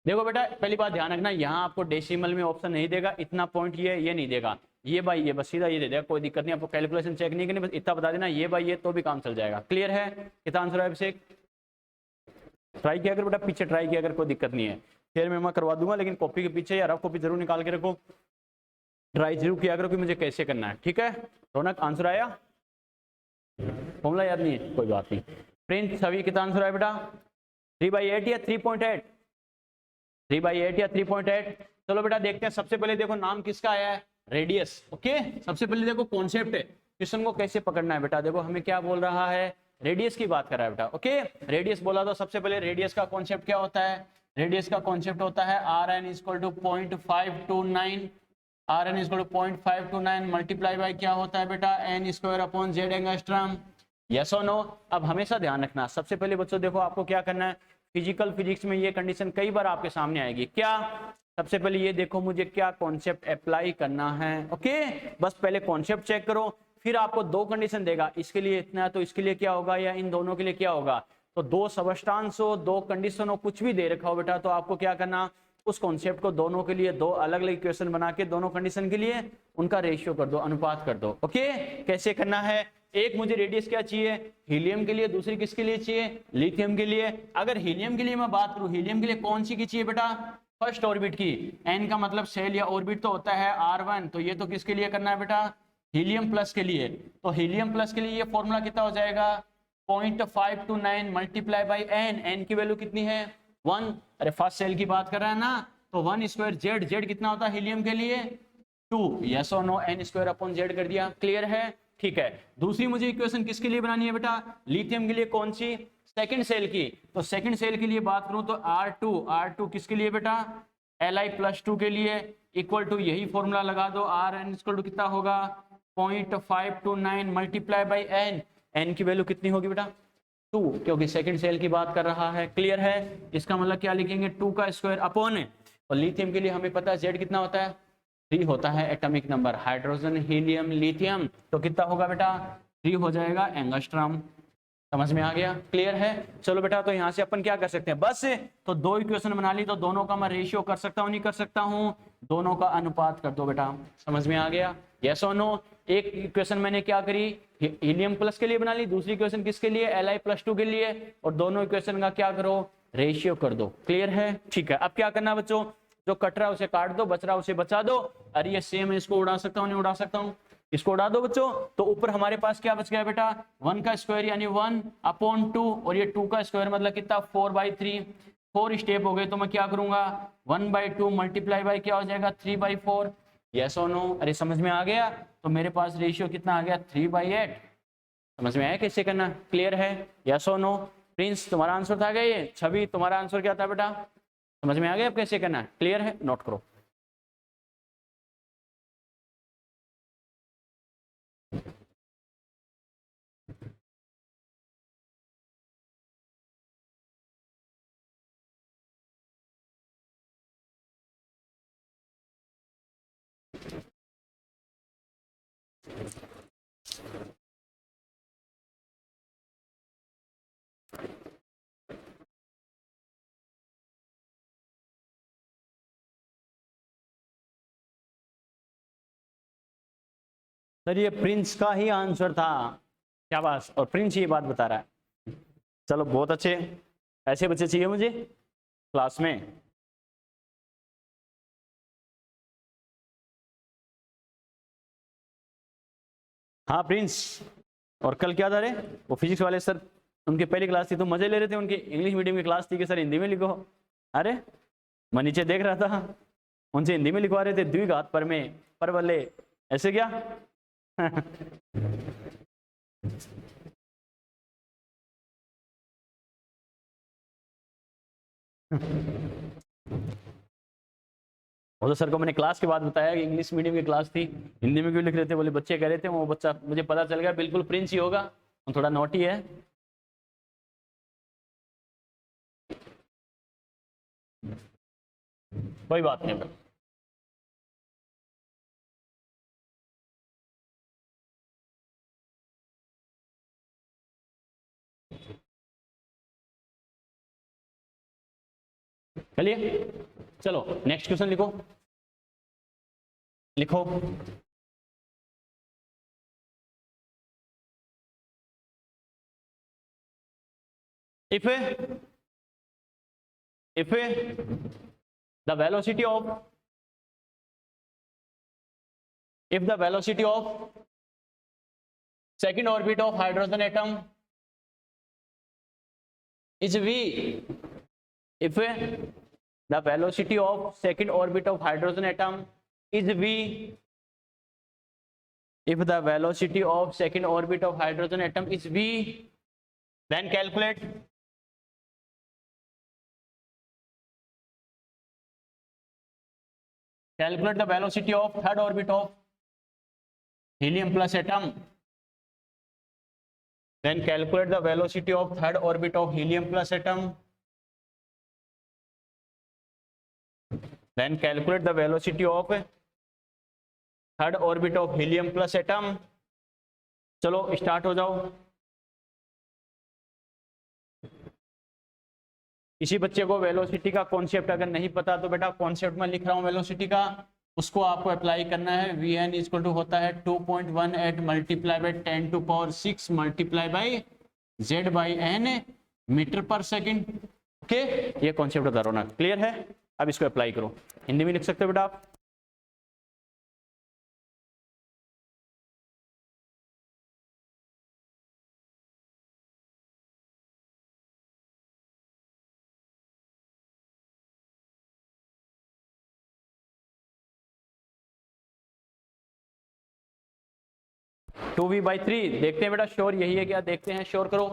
देखो बेटा, पहली बात ध्यान रखना, यहाँ आपको डेसिमल में ऑप्शन नहीं देगा, इतना पॉइंट ये नहीं देगा, ये बाई ये, बस सीधा ये दे देगा, कोई दिक्कत नहीं। आपको कैलकुलेशन चेक नहीं करनी, बस इतना बता देना ये बाई ये, तो भी काम चल जाएगा। क्लियर है? कितना आंसर है अभिषेक? ट्राई किया अगर बेटा, पीछे ट्राई किया अगर, कोई दिक्कत नहीं है। फिर मैं करवा दूंगा, लेकिन कॉपी के पीछे या रफ कॉपी जरूर निकाल के रखो, ट्राई जरूर किया करो कि मुझे कैसे करना है। ठीक है रौनक, आंसर आया? फॉर्मूला याद नहीं है, कोई बात नहीं। प्रिंट छवि, कितना आंसर आया बेटा? 3/8 या 3.8? 3/8 या 3.8? चलो बेटा देखते हैं। सबसे पहले देखो नाम किसका आया है, रेडियस। ओके, सबसे पहले देखो कॉन्सेप्ट है, क्वेश्चन को कैसे पकड़ना है बेटा। देखो हमें क्या बोल रहा है, रेडियस की बात कर रहा है बेटा। ओके, रेडियस बोला तो सबसे पहले रेडियस का कॉन्सेप्ट क्या होता है, रेडियस का कॉन्सेप्ट होता है R N equal to 0.529, R N equal to 0.529 multiply by क्या होता है बेटा N square upon Z angstrom. Yes और नो। अब हमेशा ध्यान रखना, सबसे पहले बच्चों देखो आपको क्या करना है, फिजिकल फिजिक्स में ये कंडीशन कई बार आपके सामने आएगी। क्या? सबसे पहले ये देखो मुझे क्या कॉन्सेप्ट अप्लाई करना है। ओके, बस पहले कॉन्सेप्ट चेक करो, फिर आपको दो कंडीशन देगा, इसके लिए इतना तो इसके लिए क्या होगा, या इन दोनों के लिए क्या होगा। तो दो सबस्टांस हो, दो कंडीशन हो, कुछ भी दे रखा हो बेटा, तो आपको क्या करना, उस कॉन्सेप्ट को दोनों के लिए दो अलग अलग इक्वेशन बना के दोनों कंडीशन के लिए उनका रेशियो कर दो, अनुपात कर दो। ओके, कैसे करना है, एक मुझे रेडियस क्या चाहिए हीलियम के लिए, दूसरी किसके लिए चाहिए लिथियम के लिए। अगर हीलियम के लिए मैं बात करूं, हीलियम के लिए कौन सी की चाहिए बेटा, फर्स्ट ऑर्बिट की। एन का मतलब सेल या ऑर्बिट तो होता है R1, तो ये तो किसके लिए करना है बेटा हीलियम प्लस के लिए। तो हीलियम प्लस के लिए ये फॉर्मूला कितना हो जाएगा 0.529 मल्टीप्लाई बाई एन, एन की वैल्यू कितनी है 1। अरे फर्स्ट सेल की बात कर रहा है ना, तो 1 स्क्वायर जेड, जेड कितना होता है हीलियम के लिए 2। यस और no, N square upon Z कर दिया, क्लियर है। ठीक है, दूसरी मुझे इक्वेशन किसके लिए बनानी है बेटा लिथियम के लिए, कौन सी सेकंड सेल की। तो सेकंड सेल के लिए बात करूं तो R2, R2 किसके लिए बेटा Li+2 के लिए, इक्वल टू यही फॉर्मूला लगा दो, Rn इक्वल टू कितना होगा 0.529 मल्टीप्लाई बाई एन, एन की वैल्यू कितनी होगी बेटा 2, क्योंकि सेकंड सेल की बात कर रहा है। क्लियर है, इसका मतलब क्या लिखेंगे 2 का स्क्वायर अपॉन, और लिथियम के लिए हमें पता है जेड कितना होता है 3 होता है atomic number, hydrogen helium lithium, तो कितना होगा बेटा 3 हो जाएगा एंगस्ट्रॉम। समझ में आ गया, क्लियर है। चलो बेटा, तो यहाँ से अपन क्या कर सकते हैं, बस तो दो इक्वेशन बना ली, तो दोनों का मैं रेशियो कर सकता हूँ नहीं कर सकता हूँ, दोनों का अनुपात कर दो बेटा। समझ में आ गया, यस और नो। एक इक्वेशन मैंने क्या करी हीलियम प्लस के लिए बना ली, दूसरी इक्वेशन किसके लिए Li+2 के लिए, और दोनों इक्वेशन का क्या करो रेशियो कर दो। क्लियर है, ठीक है। अब क्या करना बच्चों, जो कट रहा है उसे काट दो, बच रहा है उसे बचा दो। अरे ये सेम है, इसको उड़ा सकता हूँ नहीं उड़ा सकता हूँ, इसको उड़ा दो बच्चों। तो ऊपर हमारे पास क्या बच गया बेटा 1 का स्क्वायर यानी 1 अपॉन 2, और ये 2 का स्क्वायर मतलब कितना 4/3। 4 स्टेप हो गए, तो मैं क्या करूंगा 1/2 मल्टीप्लाई बाई क्या हो जाएगा 3/4। यस और नो, अरे समझ में आ गया। तो मेरे पास रेशियो कितना आ गया 3/8। समझ में आया कैसे करना, क्लियर है, यस और नो। प्रिंस तुम्हारा आंसर था क्या, ये छवि तुम्हारा आंसर क्या था बेटा, समझ में आ गया अब कैसे करना, क्लियर है, नोट करो। सर ये प्रिंस का ही आंसर था, क्या बात, और प्रिंस ये बात बता रहा है। चलो बहुत अच्छे, ऐसे बच्चे चाहिए मुझे क्लास में। हाँ प्रिंस, और कल क्या था रे वो फिजिक्स वाले सर, उनकी पहली क्लास थी तो मजे ले रहे थे, उनकी इंग्लिश मीडियम की क्लास थी कि सर हिंदी में लिखो। अरे मैं नीचे देख रहा था, उनसे हिंदी में लिखवा रहे थे, द्विघात पर में परवले, ऐसे क्या वो तो सर को मैंने क्लास के बाद बताया कि इंग्लिश मीडियम की क्लास थी, हिंदी में क्यों लिख रहे थे, बोले बच्चे कह रहे थे, वो बच्चा मुझे पता चल गया बिल्कुल प्रिंस ही होगा, वो थोड़ा नोटी है। कोई बात नहीं। चलिए चलो नेक्स्ट क्वेश्चन लिखो, लिखो। if the velocity of if the velocity of second orbit of hydrogen atom is v, if the velocity of second orbit of hydrogen atom is v, if the velocity of second orbit of hydrogen atom is v, then calculate calculate the velocity of third orbit of helium plus atom, then calculate the velocity of third orbit of helium plus atom, then calculate the velocity of third orbit of helium plus atom. चलो स्टार्ट हो जाओ। किसी बच्चे को वेलोसिटी का कॉन्सेप्ट अगर नहीं पता तो बेटा कॉन्सेप्ट में लिख रहा हूँ वेलोसिटी का, उसको आपको अप्लाई करना है। वी एन इक्वल टू होता है 2.18 multiply by 10 to power 6 multiply by Z by N metre पर सेकेंड। ओके, ये कॉन्सेप्ट बता रहा हूँ ना, क्लियर है? अब इसको अप्लाई करो। हिंदी में लिख सकते हो बेटा आप। टू वी बाई थ्री देखते हैं बेटा, श्योर यही है क्या? देखते हैं, श्योर करो।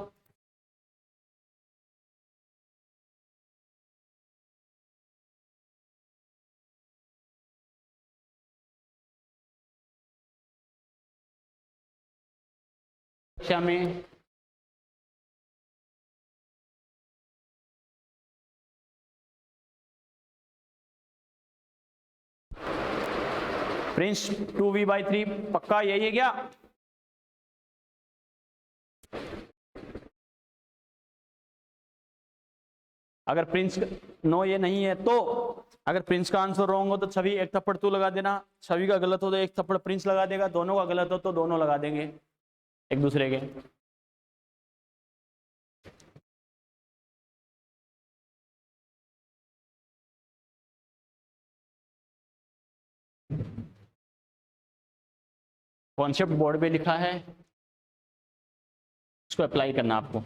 कक्षा में प्रिंस 2v/3 पक्का यही है क्या? अगर प्रिंस नो ये नहीं है तो अगर प्रिंस का आंसर रॉन्ग हो तो छवि एक थप्पड़ तू लगा देना, छवि का गलत हो तो एक थप्पड़ प्रिंस लगा देगा, दोनों का गलत हो तो दोनों लगा देंगे एक दूसरे के। कॉन्सेप्ट बोर्ड पे लिखा है, उसको अप्लाई करना आपको।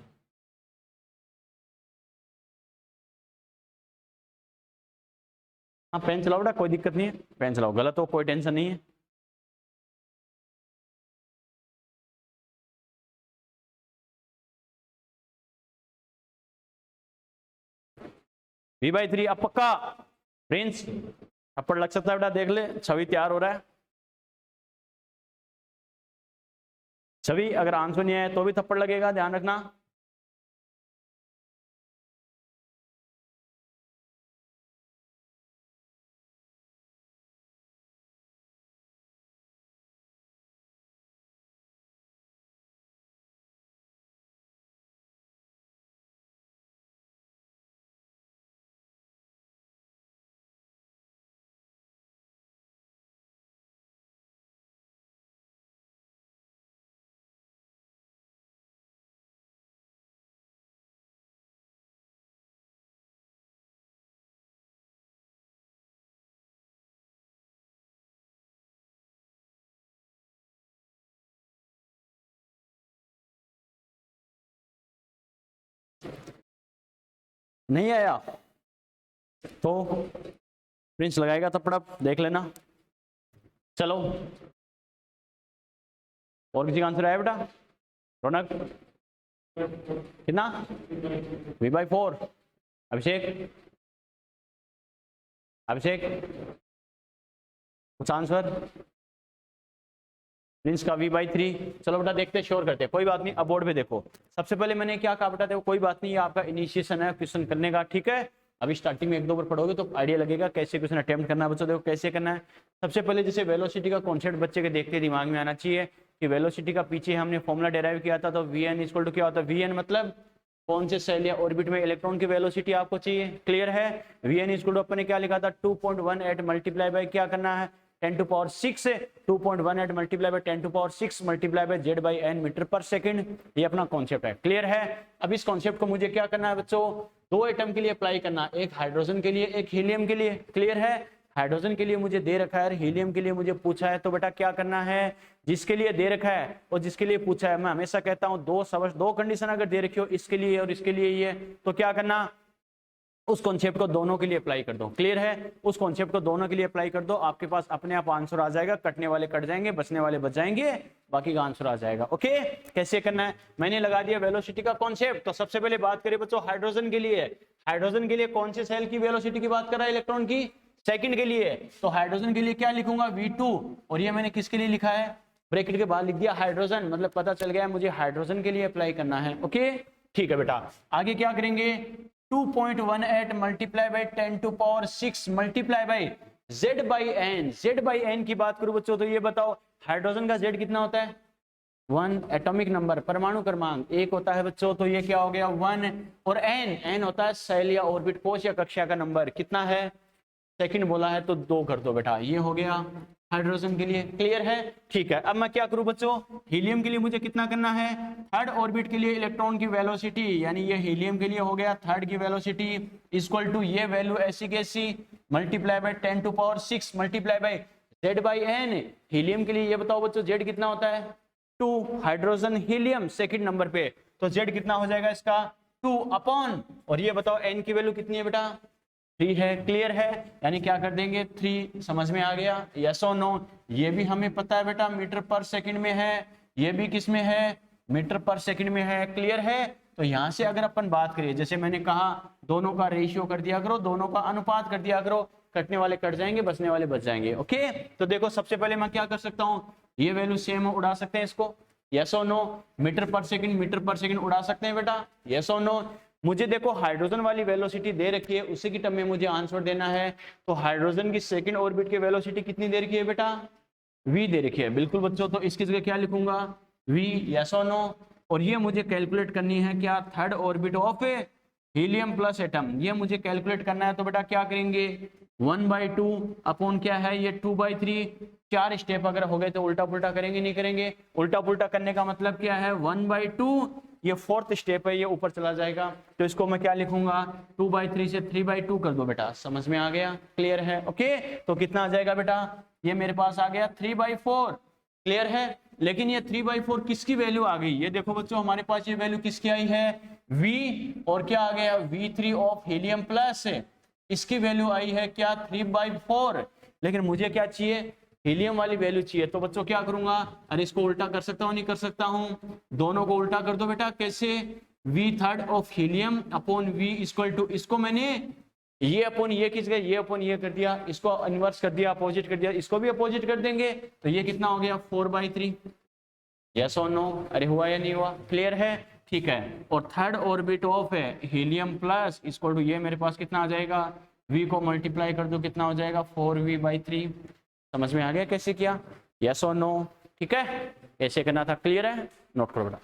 हाँ पेन चलाओ बेटा, कोई दिक्कत नहीं है, पेन चलाओ, गलत हो कोई टेंशन नहीं है। v/3 अब पक्का प्रिंस थप्पड़ लग सकता है बेटा, देख ले छवि तैयार हो रहा है। छवि अगर आंसर नहीं आया तो भी थप्पड़ लगेगा, ध्यान रखना। नहीं आया तो प्रिंस लगाएगा थप्पड़, देख लेना। चलो और किसी का आंसर आया बेटा? रौनक कितना? v/4। अभिषेक, अभिषेक कुछ आंसर? प्रिंस का v/3। चलो बेटा देखते हैं, श्योर करते हैं, कोई बात नहीं। अब बोर्ड पे देखो, सबसे पहले मैंने क्या कहा बेटा, देखो कोई बात नहीं, ये आपका इनिशिएशन है क्वेश्चन करने का, ठीक है? अभी स्टार्टिंग में एक दो बार पढ़ोगे तो आइडिया लगेगा कैसे क्वेश्चन अटेम्प्ट करना है। बच्चों देखो कैसे करना है। सबसे पहले जैसे वेलोसिटी का कॉन्सेप्ट बच्चे के देखते दिमाग में आना चाहिए कि वेलोसिटी का पीछे हमने फॉर्मूला डेराइव किया था, तो वी एन इक्वल टू क्या होता है? वी एन मतलब कौन से सेल या ऑर्बिट में इलेक्ट्रॉन की वेलोसिटी आपको चाहिए, क्लियर है? वी एन इक्वल टू अपन ने क्या लिखा था? 2.18 मल्टीप्लाई बाय क्या करना है? 10 टू पावर 6 है, 2.18 multiply by 10 to power 6 multiply by Z by N metre पर सेकंड। ये अपना कॉन्सेप्ट है, क्लियर है? अब इस कॉन्सेप्ट को मुझे क्या करना है बच्चों? दो एटम के लिए अप्लाई करना, एक हाइड्रोजन के लिए एक हीलियम के लिए, क्लियर है? हाइड्रोजन के लिए मुझे दे रखा है, हीलियम के लिए मुझे पूछा है, तो बेटा क्या करना है? जिसके लिए दे रखा है और जिसके लिए पूछा है, मैं हमेशा कहता हूं दो कंडीशन अगर दे रखी हो, इसके लिए और इसके लिए ये, तो क्या करना? उस कॉन्सेप्ट को दोनों के लिए अप्लाई कर दो, क्लियर है? उस कॉन्सेप्ट को दोनों के लिए अप्लाई कर दो, आपके पास अपने आप आंसर आ जाएगा। कटने वाले कट जाएंगे, बचने वाले बच जाएंगे, बाकी का आंसर आ जाएगा। ओके, कैसे करना है? मैंने लगा दिया वेलोसिटी का कॉन्सेप्ट। तो सबसे पहले बात करें बच्चों हाइड्रोजन के लिए। हाइड्रोजन के लिए कौन से सेल की वेलोसिटी की बात कर रहा है? इलेक्ट्रॉन की। सेकंड के लिए, तो हाइड्रोजन के लिए क्या लिखूंगा V2, और ये मैंने किसके लिए लिखा है, ब्रैकेट के बाहर लिख दिया हाइड्रोजन, मतलब पता चल गया मुझे हाइड्रोजन के लिए अप्लाई करना है। ओके ठीक है बेटा, आगे क्या करेंगे, 2.18 multiply by 10⁶ multiply by Z by N. Z by N की बात करूं बच्चों तो ये बताओ हाइड्रोजन का Z कितना होता है, 1 एटॉमिक नंबर, परमाणु क्रमांक 1 होता है बच्चों, तो ये क्या हो गया 1, और n होता है सेल या ऑर्बिट कोश या कक्षा का नंबर, कितना है, सेकंड बोला है तो 2 कर दो बेटा, ये हो गया हाइड्रोजन के लिए। क्लियर है, ठीक है। अब मैं क्या करूं बच्चों, हीलियम के लिए मुझे कितना करना है, थर्ड ऑर्बिट के लिए इलेक्ट्रॉन की वेलोसिटी, यानी ये हीलियम के लिए हो गया थर्ड की वेलोसिटी इक्वल टू ये वैल्यू ऐसी कैसी multiply by 10⁶ multiply by Z by N. Helium के लिए ये बताओ बच्चों Z कितना होता है 2, हाइड्रोजन हीलियम सेकंड नंबर पे, तो Z कितना हो जाएगा इसका 2 अपॉन, और ये बताओ n की वैल्यू कितनी है बेटा 3 है। क्लियर है, यानी क्या कर देंगे 3, समझ में आ गया, यस और नो। ये भी हमें पता है बेटा मीटर पर सेकंड में है, ये भी किस में है मीटर पर सेकंड में है। क्लियर है, तो यहां से अगर अपन बात करें, जैसे मैंने कहा दोनों का रेशियो कर दिया करो, दोनों का अनुपात कर दिया करो, कटने वाले कट जाएंगे, बचने वाले बच जाएंगे। ओके, तो देखो सबसे पहले मैं क्या कर सकता हूँ, ये वैल्यू सेम उड़ा सकते हैं इसको, यस और नो। मीटर पर सेकंड उड़ा सकते हैं बेटा, यस और नो। मुझे देखो हाइड्रोजन वाली वेलोसिटी दे रखी है, उसी की टर्म में मुझे आंसर देना है, तो हाइड्रोजन की सेकंड ऑर्बिट की वेलोसिटी कितनी दे रखी है बेटा v दे रखी है। बिल्कुल बच्चों, तो इसकी जगह क्या लिखूंगा v, यस और नो। और ये मुझे कैलकुलेट करनी है क्या, third orbit of helium plus atom, ये मुझे कैलकुलेट करना है। तो बेटा क्या करेंगे 1/2 अपॉन क्या है ये 2/3, 4 स्टेप अगर हो गए तो उल्टा पुल्टा करेंगे, नहीं करेंगे, उल्टा पुल्टा करने का मतलब क्या है 1/2, ये 4th स्टेप है, ये ऊपर चला जाएगा, तो इसको मैं क्या लिखूंगा 2/3 से 3/2 कर दो बेटा, समझ में आ गया, क्लियर है। ओके, तो कितना आ जाएगा बेटा, ये मेरे पास आ गया 3/4। क्लियर है, लेकिन ये 3/4 किसकी वैल्यू आ गई, ये देखो बच्चों हमारे पास ये वैल्यू किसकी आई है V, और क्या आ गया V3 ऑफ हीलियम प्लस, इसकी वैल्यू आई है क्या 3/4, लेकिन मुझे क्या चाहिए हीलियम वाली वैल्यू चाहिए। तो बच्चों क्या करूंगा, अरे इसको उल्टा कर सकता हूं नहीं कर सकता हूं, दोनों को उल्टा कर दो बेटा, कैसे V3 of helium upon V equal to, इसको मैंने ये अपॉन ये किस गए, ये अपॉन ये कर दिया, इसको इनवर्स कर दिया, अपोजिट कर दिया, इसको भी अपोजिट कर देंगे, तो ये कितना हो गया 4/3, यस और नो। अरे हुआ या नहीं हुआ, क्लियर है, ठीक है। और थर्ड ऑर्बिट ऑफ है हीलियम प्लस इक्वल टू, ये मेरे पास कितना आ जाएगा V को मल्टीप्लाई कर दो, कितना हो जाएगा 4V/3। समझ में आ गया कैसे किया, यस और नो, ठीक है, ऐसे करना था। क्लियर है, नोट करो बेटा।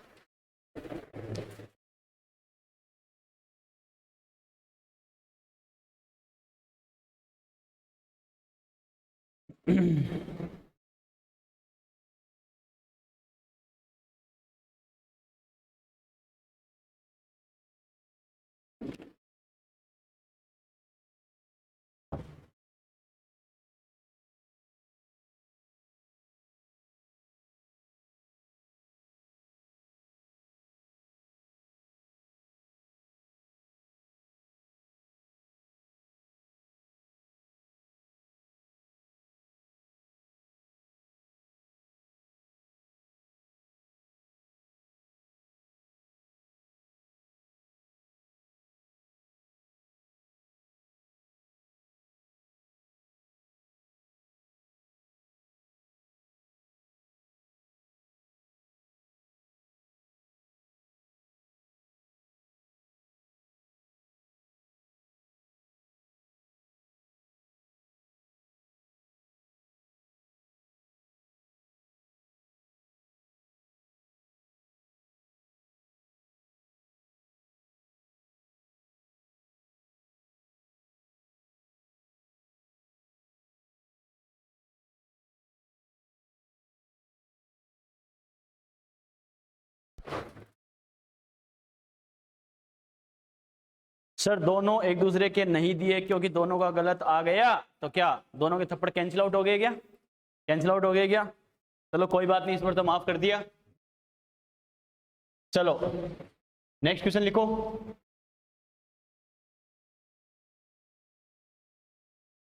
सर दोनों एक दूसरे के नहीं दिए, क्योंकि दोनों का गलत आ गया, तो क्या दोनों के थप्पड़ कैंसिल आउट हो गए क्या, कैंसिल आउट हो गए क्या, चलो कोई बात नहीं, इस बार तो माफ कर दिया। चलो नेक्स्ट क्वेश्चन लिखो,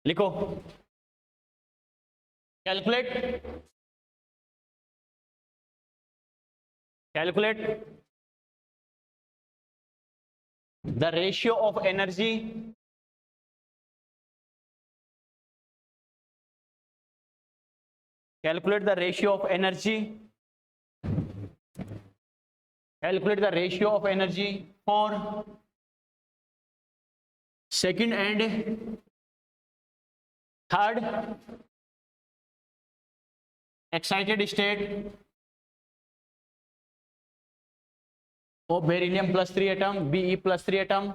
लिखो calculate, calculate the ratio of energy calculate the ratio of energy, calculate the ratio of energy for second and third excited state of beryllium plus 3 atom, Be plus 3 atom.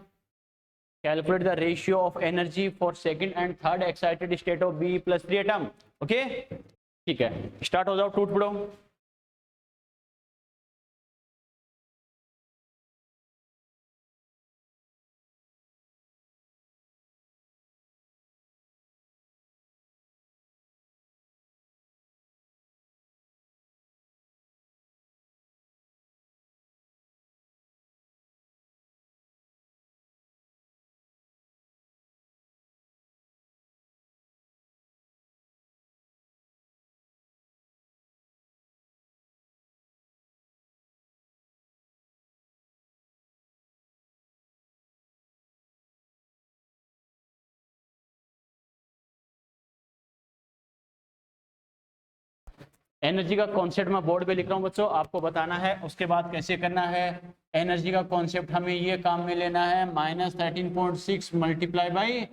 Calculate the ratio of energy for second and third excited state of Be plus 3 atom. Okay, ठीक है, स्टार्ट हो जाओ, टूट पड़ो। एनर्जी का कॉन्सेप्ट मैं बोर्ड पे लिख रहा हूँ बच्चों, आपको बताना है उसके बाद कैसे करना है। एनर्जी का कॉन्सेप्ट हमें ये काम में लेना है, -13.6 multiply by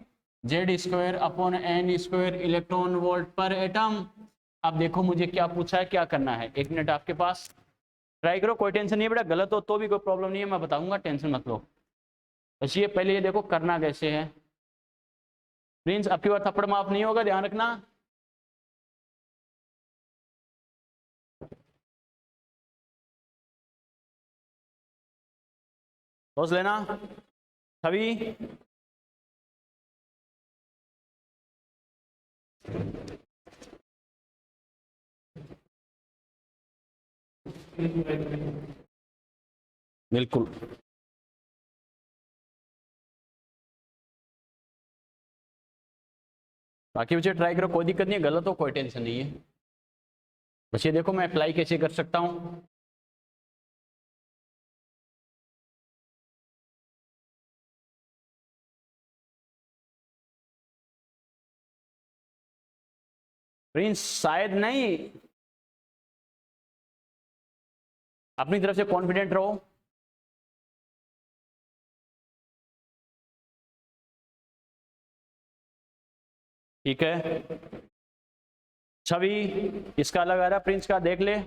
Z square upon N square electron volt पर एटम। अब देखो मुझे क्या पूछा है, क्या करना है, 1 मिनट आपके पास, ट्राई करो, कोई टेंशन नहीं है बेटा, गलत हो तो भी कोई प्रॉब्लम नहीं है, मैं बताऊंगा, टेंशन मत लो। बस ये पहले ये देखो करना कैसे है। प्रिंस अब की बार थप्पड़ माफ नहीं होगा, ध्यान रखना। सोच लेना सभी। बिल्कुल बाकी बच्चे ट्राई करो, कोई दिक्कत नहीं है, गलत हो कोई टेंशन नहीं है। बस ये देखो मैं अप्लाई कैसे कर सकता हूं। प्रिंस शायद नहीं, अपनी तरफ से कॉन्फिडेंट रहो। ठीक है, छवि इसका अलग आ रहा, प्रिंस का देख ले।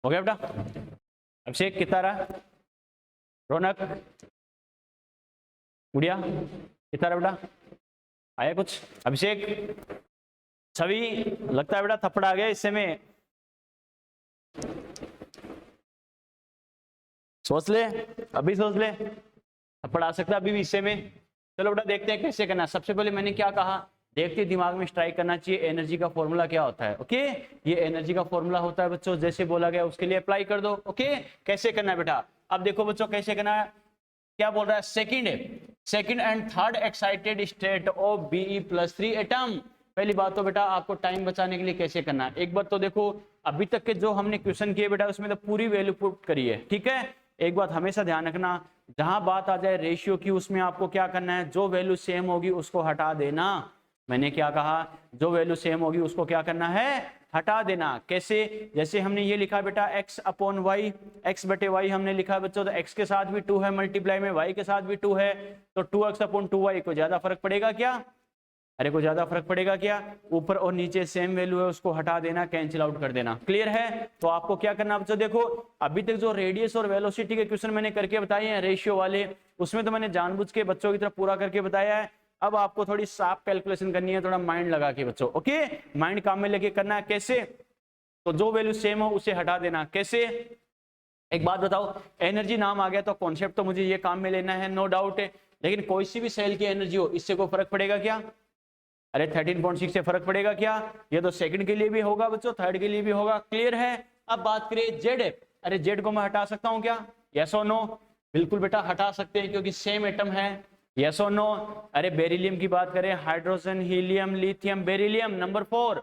हो गया बेटा, अभिषेक कितना रहा, रौनक गुड़िया कितना रहा बेटा, आया कुछ, अभिषेक छवि लगता है बेटा थप्पड़ आ गया इससे में, सोच ले, अभी सोच ले, थप्पड़ आ सकता है अभी भी इससे में। चलो बेटा देखते हैं कैसे करना है। सबसे पहले मैंने क्या कहा, देखते दिमाग में स्ट्राइक करना चाहिए एनर्जी का फॉर्मूला क्या होता है। ओके, ये एनर्जी का फॉर्मूला होता है बच्चों, जैसे बोला गया उसके लिए अप्लाई कर दो। ओके, कैसे करना है बेटा, अब देखो बच्चों कैसे करना है, क्या बोल रहा है, second and third excited state of Be+3 atom. पहली बात तो बेटा आपको टाइम बचाने के लिए कैसे करना है, एक बार तो देखो अभी तक के जो हमने क्वेश्चन किए बेटा उसमें तो पूरी वैल्यू पुट करी है। ठीक है, एक बात हमेशा ध्यान रखना, जहां बात आ जाए रेशियो की उसमें आपको क्या करना है, जो वैल्यू सेम होगी उसको हटा देना। मैंने क्या कहा, जो वैल्यू सेम होगी उसको क्या करना है, हटा देना। कैसे? जैसे हमने ये लिखा बेटा x अपॉन वाई, x बटे वाई हमने लिखा बच्चों, तो x के साथ भी 2 है मल्टीप्लाई में, y के साथ भी 2 है, तो 2x अपॉन 2y को ज्यादा फर्क पड़ेगा क्या? अरे को ज्यादा फर्क पड़ेगा क्या? ऊपर और नीचे सेम वैल्यू है, उसको हटा देना, कैंसिल आउट कर देना। क्लियर है? तो आपको क्या करना बच्चों, देखो अभी तक जो रेडियस और वेलोसिटी के क्वेश्चन मैंने करके बताए हैं रेशियो वाले, उसमें तो मैंने जानबूझ के बच्चों की तरफ पूरा करके बताया है। अब आपको थोड़ी साफ कैलकुलेशन करनी है, थोड़ा माइंड लगा के बच्चों, ओके, माइंड काम में लेके करना है। कैसे? तो जो वैल्यू सेम हो उसे हटा देना। कैसे? एक बात बताओ, एनर्जी नाम आ गया तो कॉन्सेप्ट तो मुझे ये काम में लेना है, नो डाउट है, लेकिन कोई सी भी सेल की एनर्जी हो, इससे कोई फर्क पड़ेगा क्या? अरे 13.6 से फर्क पड़ेगा क्या? ये तो सेकंड के लिए भी होगा बच्चों, थर्ड के लिए भी होगा। क्लियर है? अब बात करें जेड, अरे जेड को मैं हटा सकता हूं क्या? यस और नो? बिल्कुल बेटा हटा सकते हैं, क्योंकि सेम एटम है। यस और नो? अरे बेरिलियम की बात करें, hydrogen, helium, lithium, beryllium, number 4,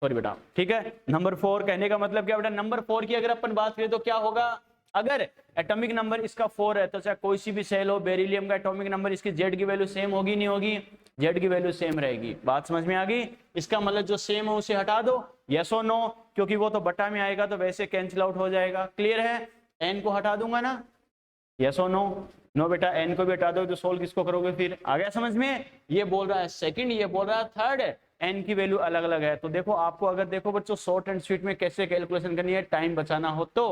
sorry बेटा, ठीक है, नंबर 4 कहने का मतलब क्या बेटा, नंबर 4 की अगर अपन बात करें तो क्या होगा, अगर एटॉमिक नंबर इसका 4 है तो चाहे कोई सी भी सेल हो, बेरिलियम का एटॉमिक नंबर, इसकी जेड की वैल्यू सेम होगी नहीं होगी? जेड की वैल्यू सेम रहेगी। बात समझ में आ गई? इसका मतलब जो सेम है उसे हटा दो। यस और नो? क्योंकि वो तो बटा में आएगा तो वैसे कैंसिल आउट हो जाएगा। क्लियर है? एन को हटा दूंगा ना? यस और नो? नो बेटा, एन को भी हटा दो तो सोल्व किसको करोगे फिर? आ गया समझ में? ये बोल रहा है सेकंड, ये बोल रहा है थर्ड, एन की वैल्यू अलग अलग है। तो देखो आपको, अगर देखो बच्चों शॉर्ट एंड स्वीट में कैसे कैलकुलेशन करनी है, टाइम बचाना हो तो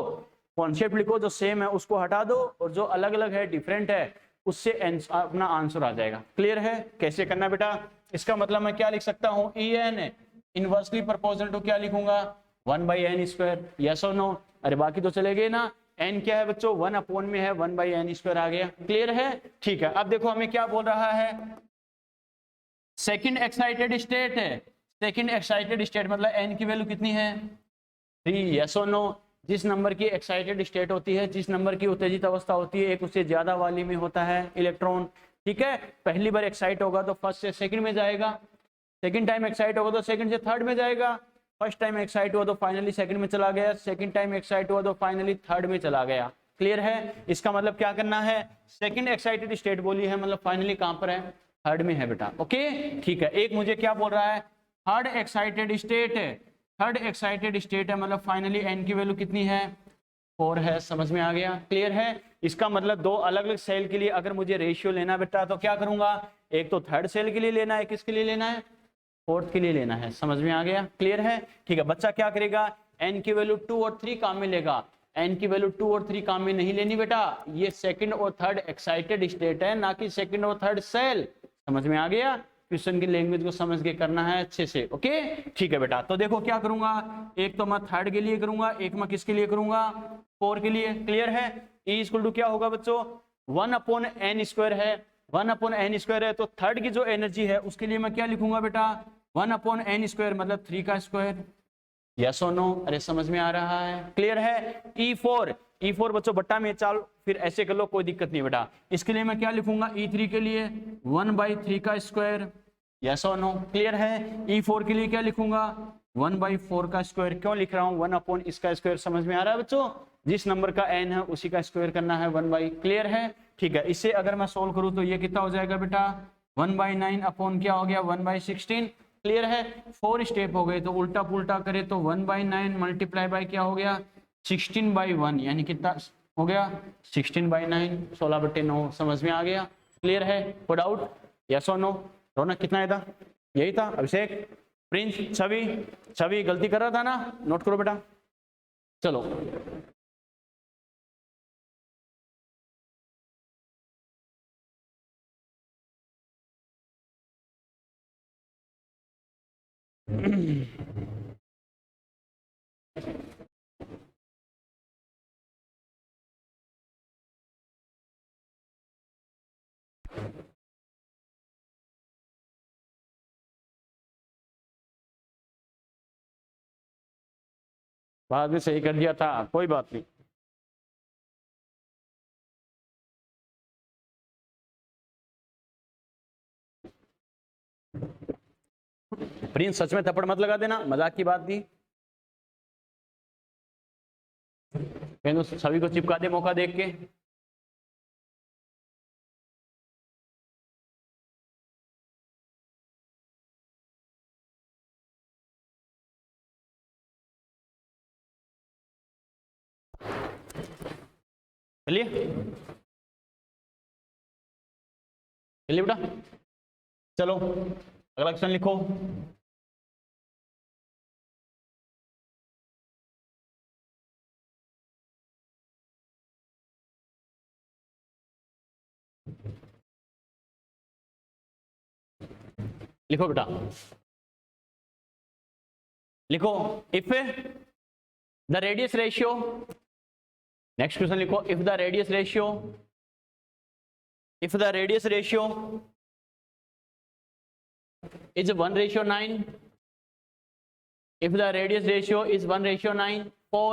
कॉन्सेप्ट लिखो, जो सेम है उसको हटा दो और जो अलग अलग है, डिफरेंट है, उससे अपना आंसर आ जाएगा। क्लियर है? कैसे करना बेटा? इसका मतलब मैं क्या लिख सकता हूँ, E N inversely proportional to क्या लिखूंगा, 1/n²। यस और नो? अरे बाकी तो चले गए ना। n क्या है बच्चों, 1 अपॉन में है, 1/n² आ गया। क्लियर है? ठीक है। अब देखो हमें क्या बोल रहा है, सेकंड एक्साइटेड स्टेट है। सेकंड एक्साइटेड स्टेट मतलब n की वैल्यू कितनी है, 3। यस और नो? जिस नंबर की एक्साइटेड स्टेट होती है, जिस नंबर की उत्तेजित अवस्था होती है, एक उससे ज्यादा वाली में होता है इलेक्ट्रॉन। ठीक है? पहली बार एक्साइट होगा तो फर्स्ट से सेकंड में जाएगा, सेकंड टाइम एक्साइट होगा तो सेकंड से थर्ड में जाएगा, फर्स्ट टाइम एक्साइट हुआ तो फाइनली सेकंड में चला गया, सेकंड टाइम एक्साइट हुआ तो फाइनली थर्ड में चला गया। क्लियर है? इसका मतलब क्या करना है, सेकंड एक्साइटेड स्टेट बोली है, मतलब फाइनली कहां पर है, थर्ड में है बेटा। ओके ठीक है। एक मुझे क्या बोल रहा है, थर्ड एक्साइटेड स्टेट है, थर्ड एक्साइटेड स्टेट है, मतलब फाइनली एन की वैल्यू कितनी है, 4 है। समझ में आ गया? क्लियर है? इसका मतलब दो अलग अलग सेल के लिए अगर मुझे रेशियो लेना बेटा तो क्या करूंगा, एक तो थर्ड सेल के लिए लेना है, किसके लिए लेना है, फोर्थ के लिए लेना है। समझ में आ गया? क्लियर है? ठीक है। बच्चा क्या करेगा, एन की वैल्यू 2 और 3 काम में लेगा, एन की वैल्यू 2 और 3 काम में नहीं लेनी बेटा, ये सेकंड और थर्ड एक्साइटेड स्टेट है, ना कि सेकंड और थर्ड सेल। समझ में आ गया? क्वेश्चन की लैंग्वेज को समझ के करना है अच्छे से। ओके ठीक है बेटा। तो देखो क्या करूंगा, एक तो मैं थर्ड के लिए करूंगा, एक मैं किसके लिए करूंगा, 4 के लिए। क्लियर है? E इक्वल टू क्या होगा बच्चों, 1/n² है, 1/n² है, तो थर्ड की जो एनर्जी है उसके लिए मैं क्या लिखूंगा बेटा, 1/n² मतलब 3 का स्क्वायर। यस और नो? अरे समझ में आ रहा है? क्लियर है? E4 बच्चों बट्टा में, चाल फिर ऐसे कर लो, कोई दिक्कत नहीं बेटा। इसके लिए मैं क्या लिखूंगा, E3 के लिए 1/3 का स्क्वायर। यस और नो? क्लियर है? E4 के लिए क्या लिखूंगा, 1/4 का स्क्वायर। क्यों लिख रहा हूं 1 अपॉन इसका स्क्वायर, समझ में आ रहा है बच्चों? जिस नंबर का n है उसी का स्क्वायर करना है 1/। क्लियर है? ठीक है। इससे अगर मैं सोल्व करूं तो ये कितना हो जाएगा बेटा, 1/9 अपॉन क्या हो गया, 1/16। क्लियर है? 4 स्टेप हो गए, तो उल्टा पुल्टा करे तो 1/9 मल्टीप्लाई बाय क्या हो गया, 16/1, यानी कितना हो गया, 16/9, 16/9। समझ में आ गया? क्लियर है? कोई डाउट? यस और नो? रौनक कितना आया था, यही था। अभिषेक, प्रिंस, छवि, छवि गलती कर रहा था ना, नोट करो बेटा। चलो बाद में सही कर दिया था, कोई बात नहीं। प्रिंस सच में थप्पड़ मत लगा देना, मजाक की बात थी। कहीं तो छवि को चिपका दे मौका देख के। चलिए चलिए बेटा, चलो अगला क्वेश्चन लिखो। लिखो बेटा, लिखो। If the radius ratio, next question लिखो। If the radius ratio, if the radius ratio is 1:9, if the radius ratio is 1:9 for,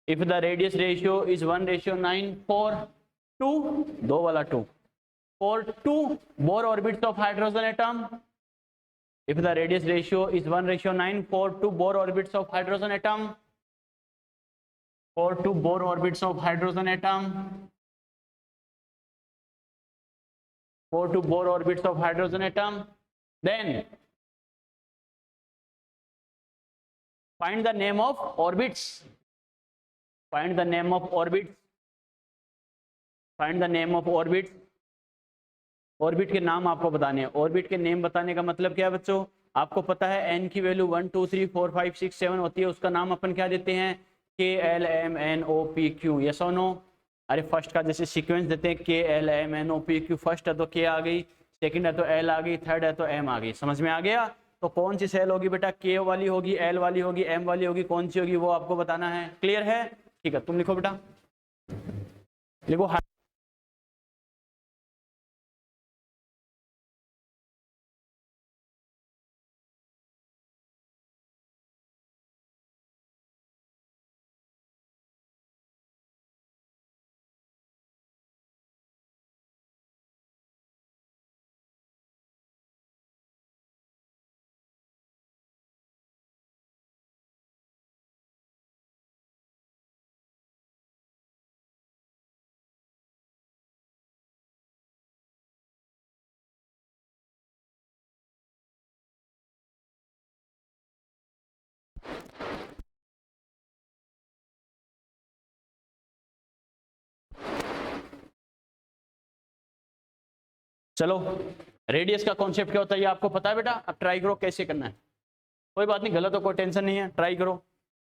if the radius ratio is 1:9 for 2, दो वाला 2, for 2 Bohr orbits of hydrogen atom, if the radius ratio is 1:9 for 2 Bohr orbits of hydrogen atom, for 2 Bohr orbits of hydrogen atom, for 2 Bohr orbits of hydrogen atom, then find the name of orbits, find the name of orbits, find the name of orbits। Orbit के नाम आपको बताने हैं। ऑर्बिट के नेम बताने का मतलब क्या है बच्चों, आपको पता है एन की वैल्यू 1 2 3 4 5 6 7 होती है, उसका नाम अपन क्या देते हैं, K L M N O P Q, yes और नो। अरे फर्स्ट का जैसे सीक्वेंस देते हैं K L M N O P Q, first है तो के आ गई, सेकंड है तो एल आ गई, थर्ड है तो एम आ गई, समझ में आ गया। तो कौन सी सेल होगी बेटा, के वाली होगी, एल वाली होगी, एम वाली होगी, कौन सी होगी वो आपको बताना है। क्लियर है, ठीक है, तुम लिखो बेटा, लिखो। चलो, रेडियस का कॉन्सेप्ट क्या होता है ये आपको पता है बेटा। अब ट्राई करो कैसे करना है, कोई बात नहीं, गलत हो कोई टेंशन नहीं है, ट्राई करो।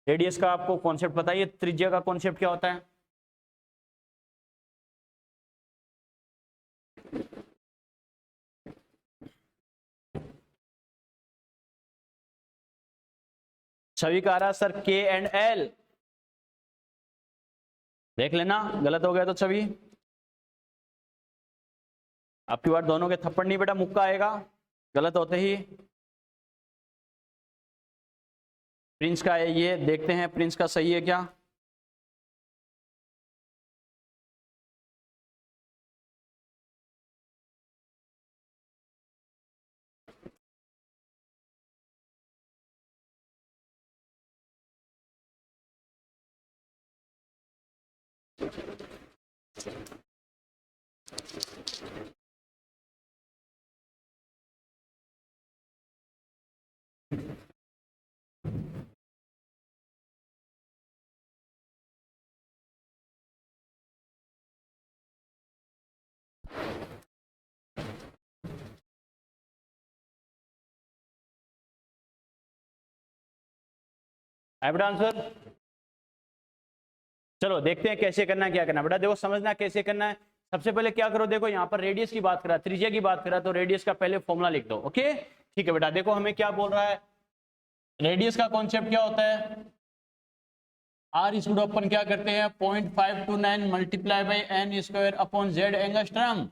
रेडियस का आपको कॉन्सेप्ट पता है, त्रिज्या का कॉन्सेप्ट क्या होता है। छवि का आ रहा सर के एंड एल, देख लेना, गलत हो गया तो छवि आपकी बार दोनों के थप्पड़ नहीं बेटा, मुक्का आएगा गलत होते ही। प्रिंस का है ये, देखते हैं प्रिंस का सही है क्या। है बेटा आंसर। चलो देखते हैं कैसे करना है, क्या करना है बेटा। देखो समझना कैसे करना है। सबसे पहले क्या करो, देखो यहाँ पर रेडियस की बात करा, त्रिज्या की बात करा, तो रेडियस का पहले फॉर्मूला लिख दो। ओके ठीक है बेटा। देखो हमें क्या बोल रहा है, रेडियस का कॉन्सेप्ट क्या होता है, आर इसको अपन क्या करते हैं 0.529 multiply by N square upon Z angstrom,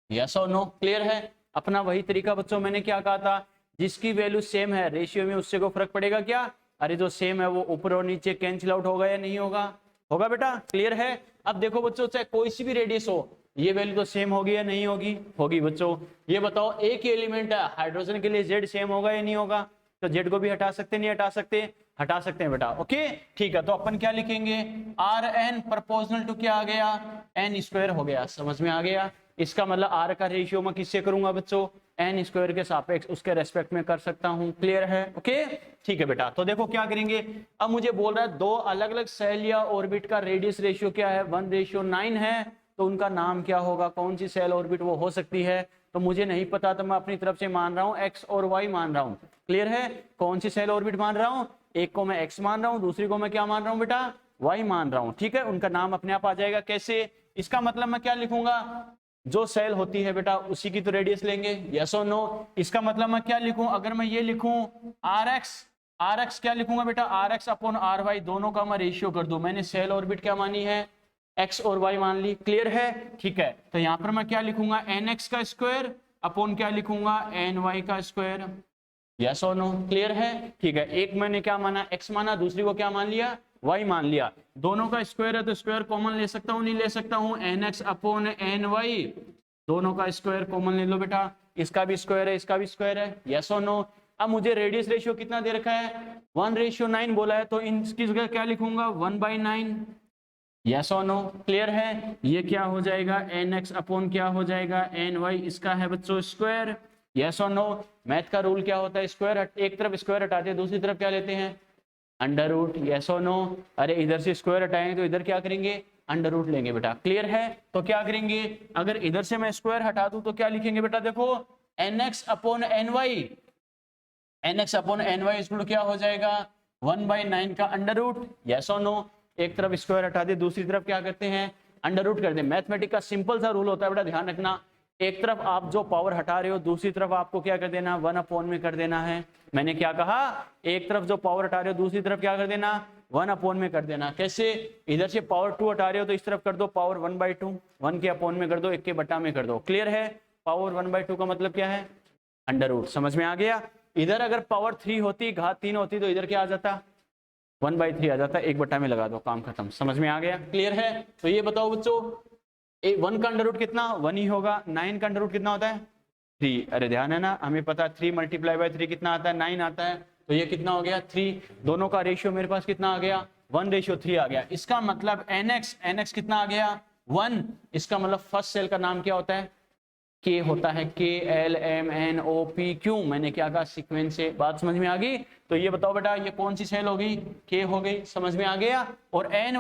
yes और नो। क्लियर है, अपना वही तरीका बच्चों, मैंने क्या कहा था, जिसकी वैल्यू सेम है रेशियो में उससे को फर्क पड़ेगा क्या। अरे जो सेम है वो ऊपर और नीचे कैंसिल आउट होगा या नहीं होगा, होगा बेटा। क्लियर है। अब देखो बच्चों, चाहे कोई सी भी रेडियस हो, ये वैल्यू तो सेम होगी या नहीं होगी, होगी बच्चों। ये बताओ एक ही एलिमेंट है, हाइड्रोजन के लिए जेड सेम होगा या नहीं होगा, तो जेड को भी हटा सकते नहीं हटा सकते, हटा सकते हैं बेटा। ओके ठीक है, तो अपन क्या लिखेंगे, आर एन प्रोपोर्शनल टू क्या आ गया, एन स्क्वायर हो गया, समझ में आ गया। इसका मतलब आर का रेशियो मैं किससे करूंगा बच्चों, एन स्क्वायर के सापेक्ष उसके रेस्पेक्ट में कर सकता हूं। क्लियर है? ओके ठीक है बेटा। तो देखो क्या करेंगे, अब मुझे बोल रहा है दो अलग अलग सेल या ऑर्बिट का रेडियस रेशियो क्या है, 1:9 है, तो उनका नाम क्या होगा, कौन सी सेल ऑर्बिट वो हो सकती है। तो मुझे नहीं पता, तो मैं अपनी तरफ से मान रहा हूँ एक्स और वाई मान रहा हूँ। क्लियर है? कौन सी सेल ऑर्बिट मान रहा हूँ, एक को मैं एक्स मान रहा हूँ, दूसरी को मैं क्या मान रहा हूँ बेटा, वाई मान रहा हूँ। ठीक है, उनका नाम अपने आप आ जाएगा। कैसे? इसका मतलब मैं क्या लिखूंगा, जो सेल होती है बेटा उसी की तो रेडियस लेंगे, यस और नो। इसका मतलब मैं क्या लिखूं, अगर मैं ये लिखूं आर एक्स क्या लिखूंगा बेटा, R X upon R Y, दोनों का मैं रेशियो कर दूं। मैंने सेल ऑर्बिट क्या मानी है, एक्स और वाई मान ली। क्लियर है? ठीक है, तो यहां पर मैं क्या लिखूंगा, एन एक्स का स्क्वायर अपॉन क्या लिखूंगा, एन वाई का स्क्वायर। यस और नो? क्लियर है? ठीक है, एक मैंने क्या माना, एक्स माना, दूसरी को क्या मान लिया, वाई मान लिया। दोनों का स्क्वायर है तो स्क्वायर कॉमन ले सकता हूँ, नहीं ले सकता हूँ, N x upon N Y, दोनों का स्क्वायर कॉमन ले लो बेटा। इसका भी स्क्वायर है, इसका भी स्क्वायर है। यस और नो? अब मुझे रेडियस रेशियो कितना दे रखा है, 1:9 बोला है, तो इनकी जगह क्या लिखूंगा, 1/9। यस और नो? क्लियर है? ये क्या हो जाएगा, एन एक्स अपॉन क्या हो जाएगा, एन वाई, इसका है बच्चों स्क्वायर। यस और नो? मैथ का रूल क्या होता है, स्क्वायर एक तरफ स्क्वायर हटाते हैं, दूसरी तरफ क्या लेते हैं, अंडर रूट। यस और नो? अरे इधर से स्क्वायर हटाएंगे तो इधर क्या करेंगे, अंडर रूट लेंगे बेटा। क्लियर है? तो क्या करेंगे, अगर इधर से मैं स्क्वायर हटा दूं तो क्या लिखेंगे बेटा, देखो n x upon N y, n x upon N y इसको क्या हो जाएगा, 1/9 का अंडर रूट। यस और नो? एक तरफ स्क्वायर हटा दे, दूसरी तरफ क्या करते हैं, अंडर रूट कर दे। मैथमेटिक्स का सिंपल सा रूल होता है बेटा, ध्यान रखना। एक तरफ आप जो पावर हटा रहे हो, दूसरी तरफ आपको क्या कर देना, 1 में कर देना है। मैंने क्या कहा, एक तरफ जो पावर हटा रहे हो, दूसरी तरफ क्या कर देना, 1 में कर देना। कैसे? इधर से पावर 2 हटा रहे हो तो इस तरफ कर दो पावर 1/2, 1 के अपॉन में कर दो, 1 के बटा में कर दो। क्लियर है? पावर 1/2 का मतलब क्या है, अंडर रूट। समझ में आ गया? इधर अगर पावर 3 होती, घात 3 होती, तो इधर क्या आ जाता, 1/3 आ जाता, 1 बटा में लगा दो, काम खत्म। समझ में आ गया? क्लियर है? तो ये बताओ बच्चों, 1 का अंडर रूट कितना, 1 ही होगा। 9 का अंडर रूट कितना होता है, 3। अरे ध्यान है ना, हमें पता है 3 × 3 कितना आता है, 9 आता है। तो ये कितना हो गया, 3। दोनों का रेशियो मेरे पास कितना आ गया, 1:3 आ गया। इसका मतलब nx कितना आ गया, 1। इसका मतलब फर्स्ट सेल का नाम क्या होता है, के होता है, KLMNOPQ। मैंने क्या कहा, सीक्वेंस से। बात समझ में आ गई? तो ये बताओ बेटा, ये कौन सी सेल हो गई, के हो गई। समझ में आ गया? और एन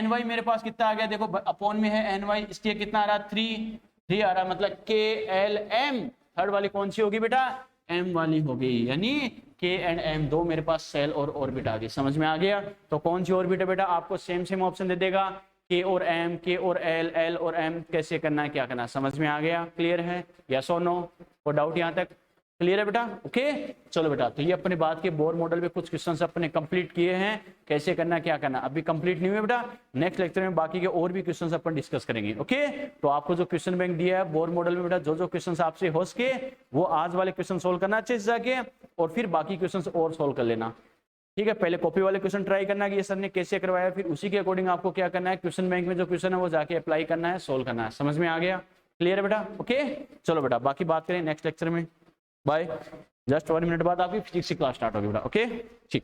वाई मेरे पास कितना आ गया, देखो अपॉन में है एन वाई, इसलिए कितना आ रहा, 3 आ रहा, मतलब KLM। थर्ड वाली कौन सी होगी बेटा, एम वाली हो गई, यानी के एंड एम दो मेरे पास सेल और ऑर्बिट आ गई। समझ में आ गया? तो कौन सी ऑर्बिट है बेटा, आपको सेम ऑप्शन दे देगा, के और एम, के और एल, एल और एम, कैसे करना है, क्या करना है। समझ में आ गया? क्लियर है? यस और नो? कोई डाउट यहाँ तक? क्लियर है बेटा? ओके चलो बेटा, तो ये अपने बात के बोर मॉडल पे कुछ क्वेश्चंस अपने कंप्लीट किए हैं, कैसे करना क्या करना। अभी कंप्लीट नहीं हुए बेटा, नेक्स्ट लेक्चर में बाकी के और भी क्वेश्चंस अपन डिस्कस करेंगे। ओके, तो आपको जो क्वेश्चन बैंक दिया है बोर मॉडल में बेटा, जो क्वेश्चंस आपसे हो सके वो आज वाले क्वेश्चन सोल्व करना अच्छे से जाके, और फिर बाकी क्वेश्चन और सोल्व कर लेना। ठीक है, पहले कॉपी वाले क्वेश्चन ट्राई करना कि ये सर ने कैसे करवाया, फिर उसी के अकॉर्डिंग आपको क्या करना है, क्वेश्चन बैंक में जो क्वेश्चन है वो जाके अप्लाई करना है, सोल्व करना है। समझ में आ गया? क्लियर है बेटा? ओके चलो बेटा, बाकी बात करें नेक्स्ट लेक्चर में। बाय। जस्ट 1 मिनट बाद आपकी फिजिक्स की क्लास स्टार्ट होगी बेटा। ओके ठीक।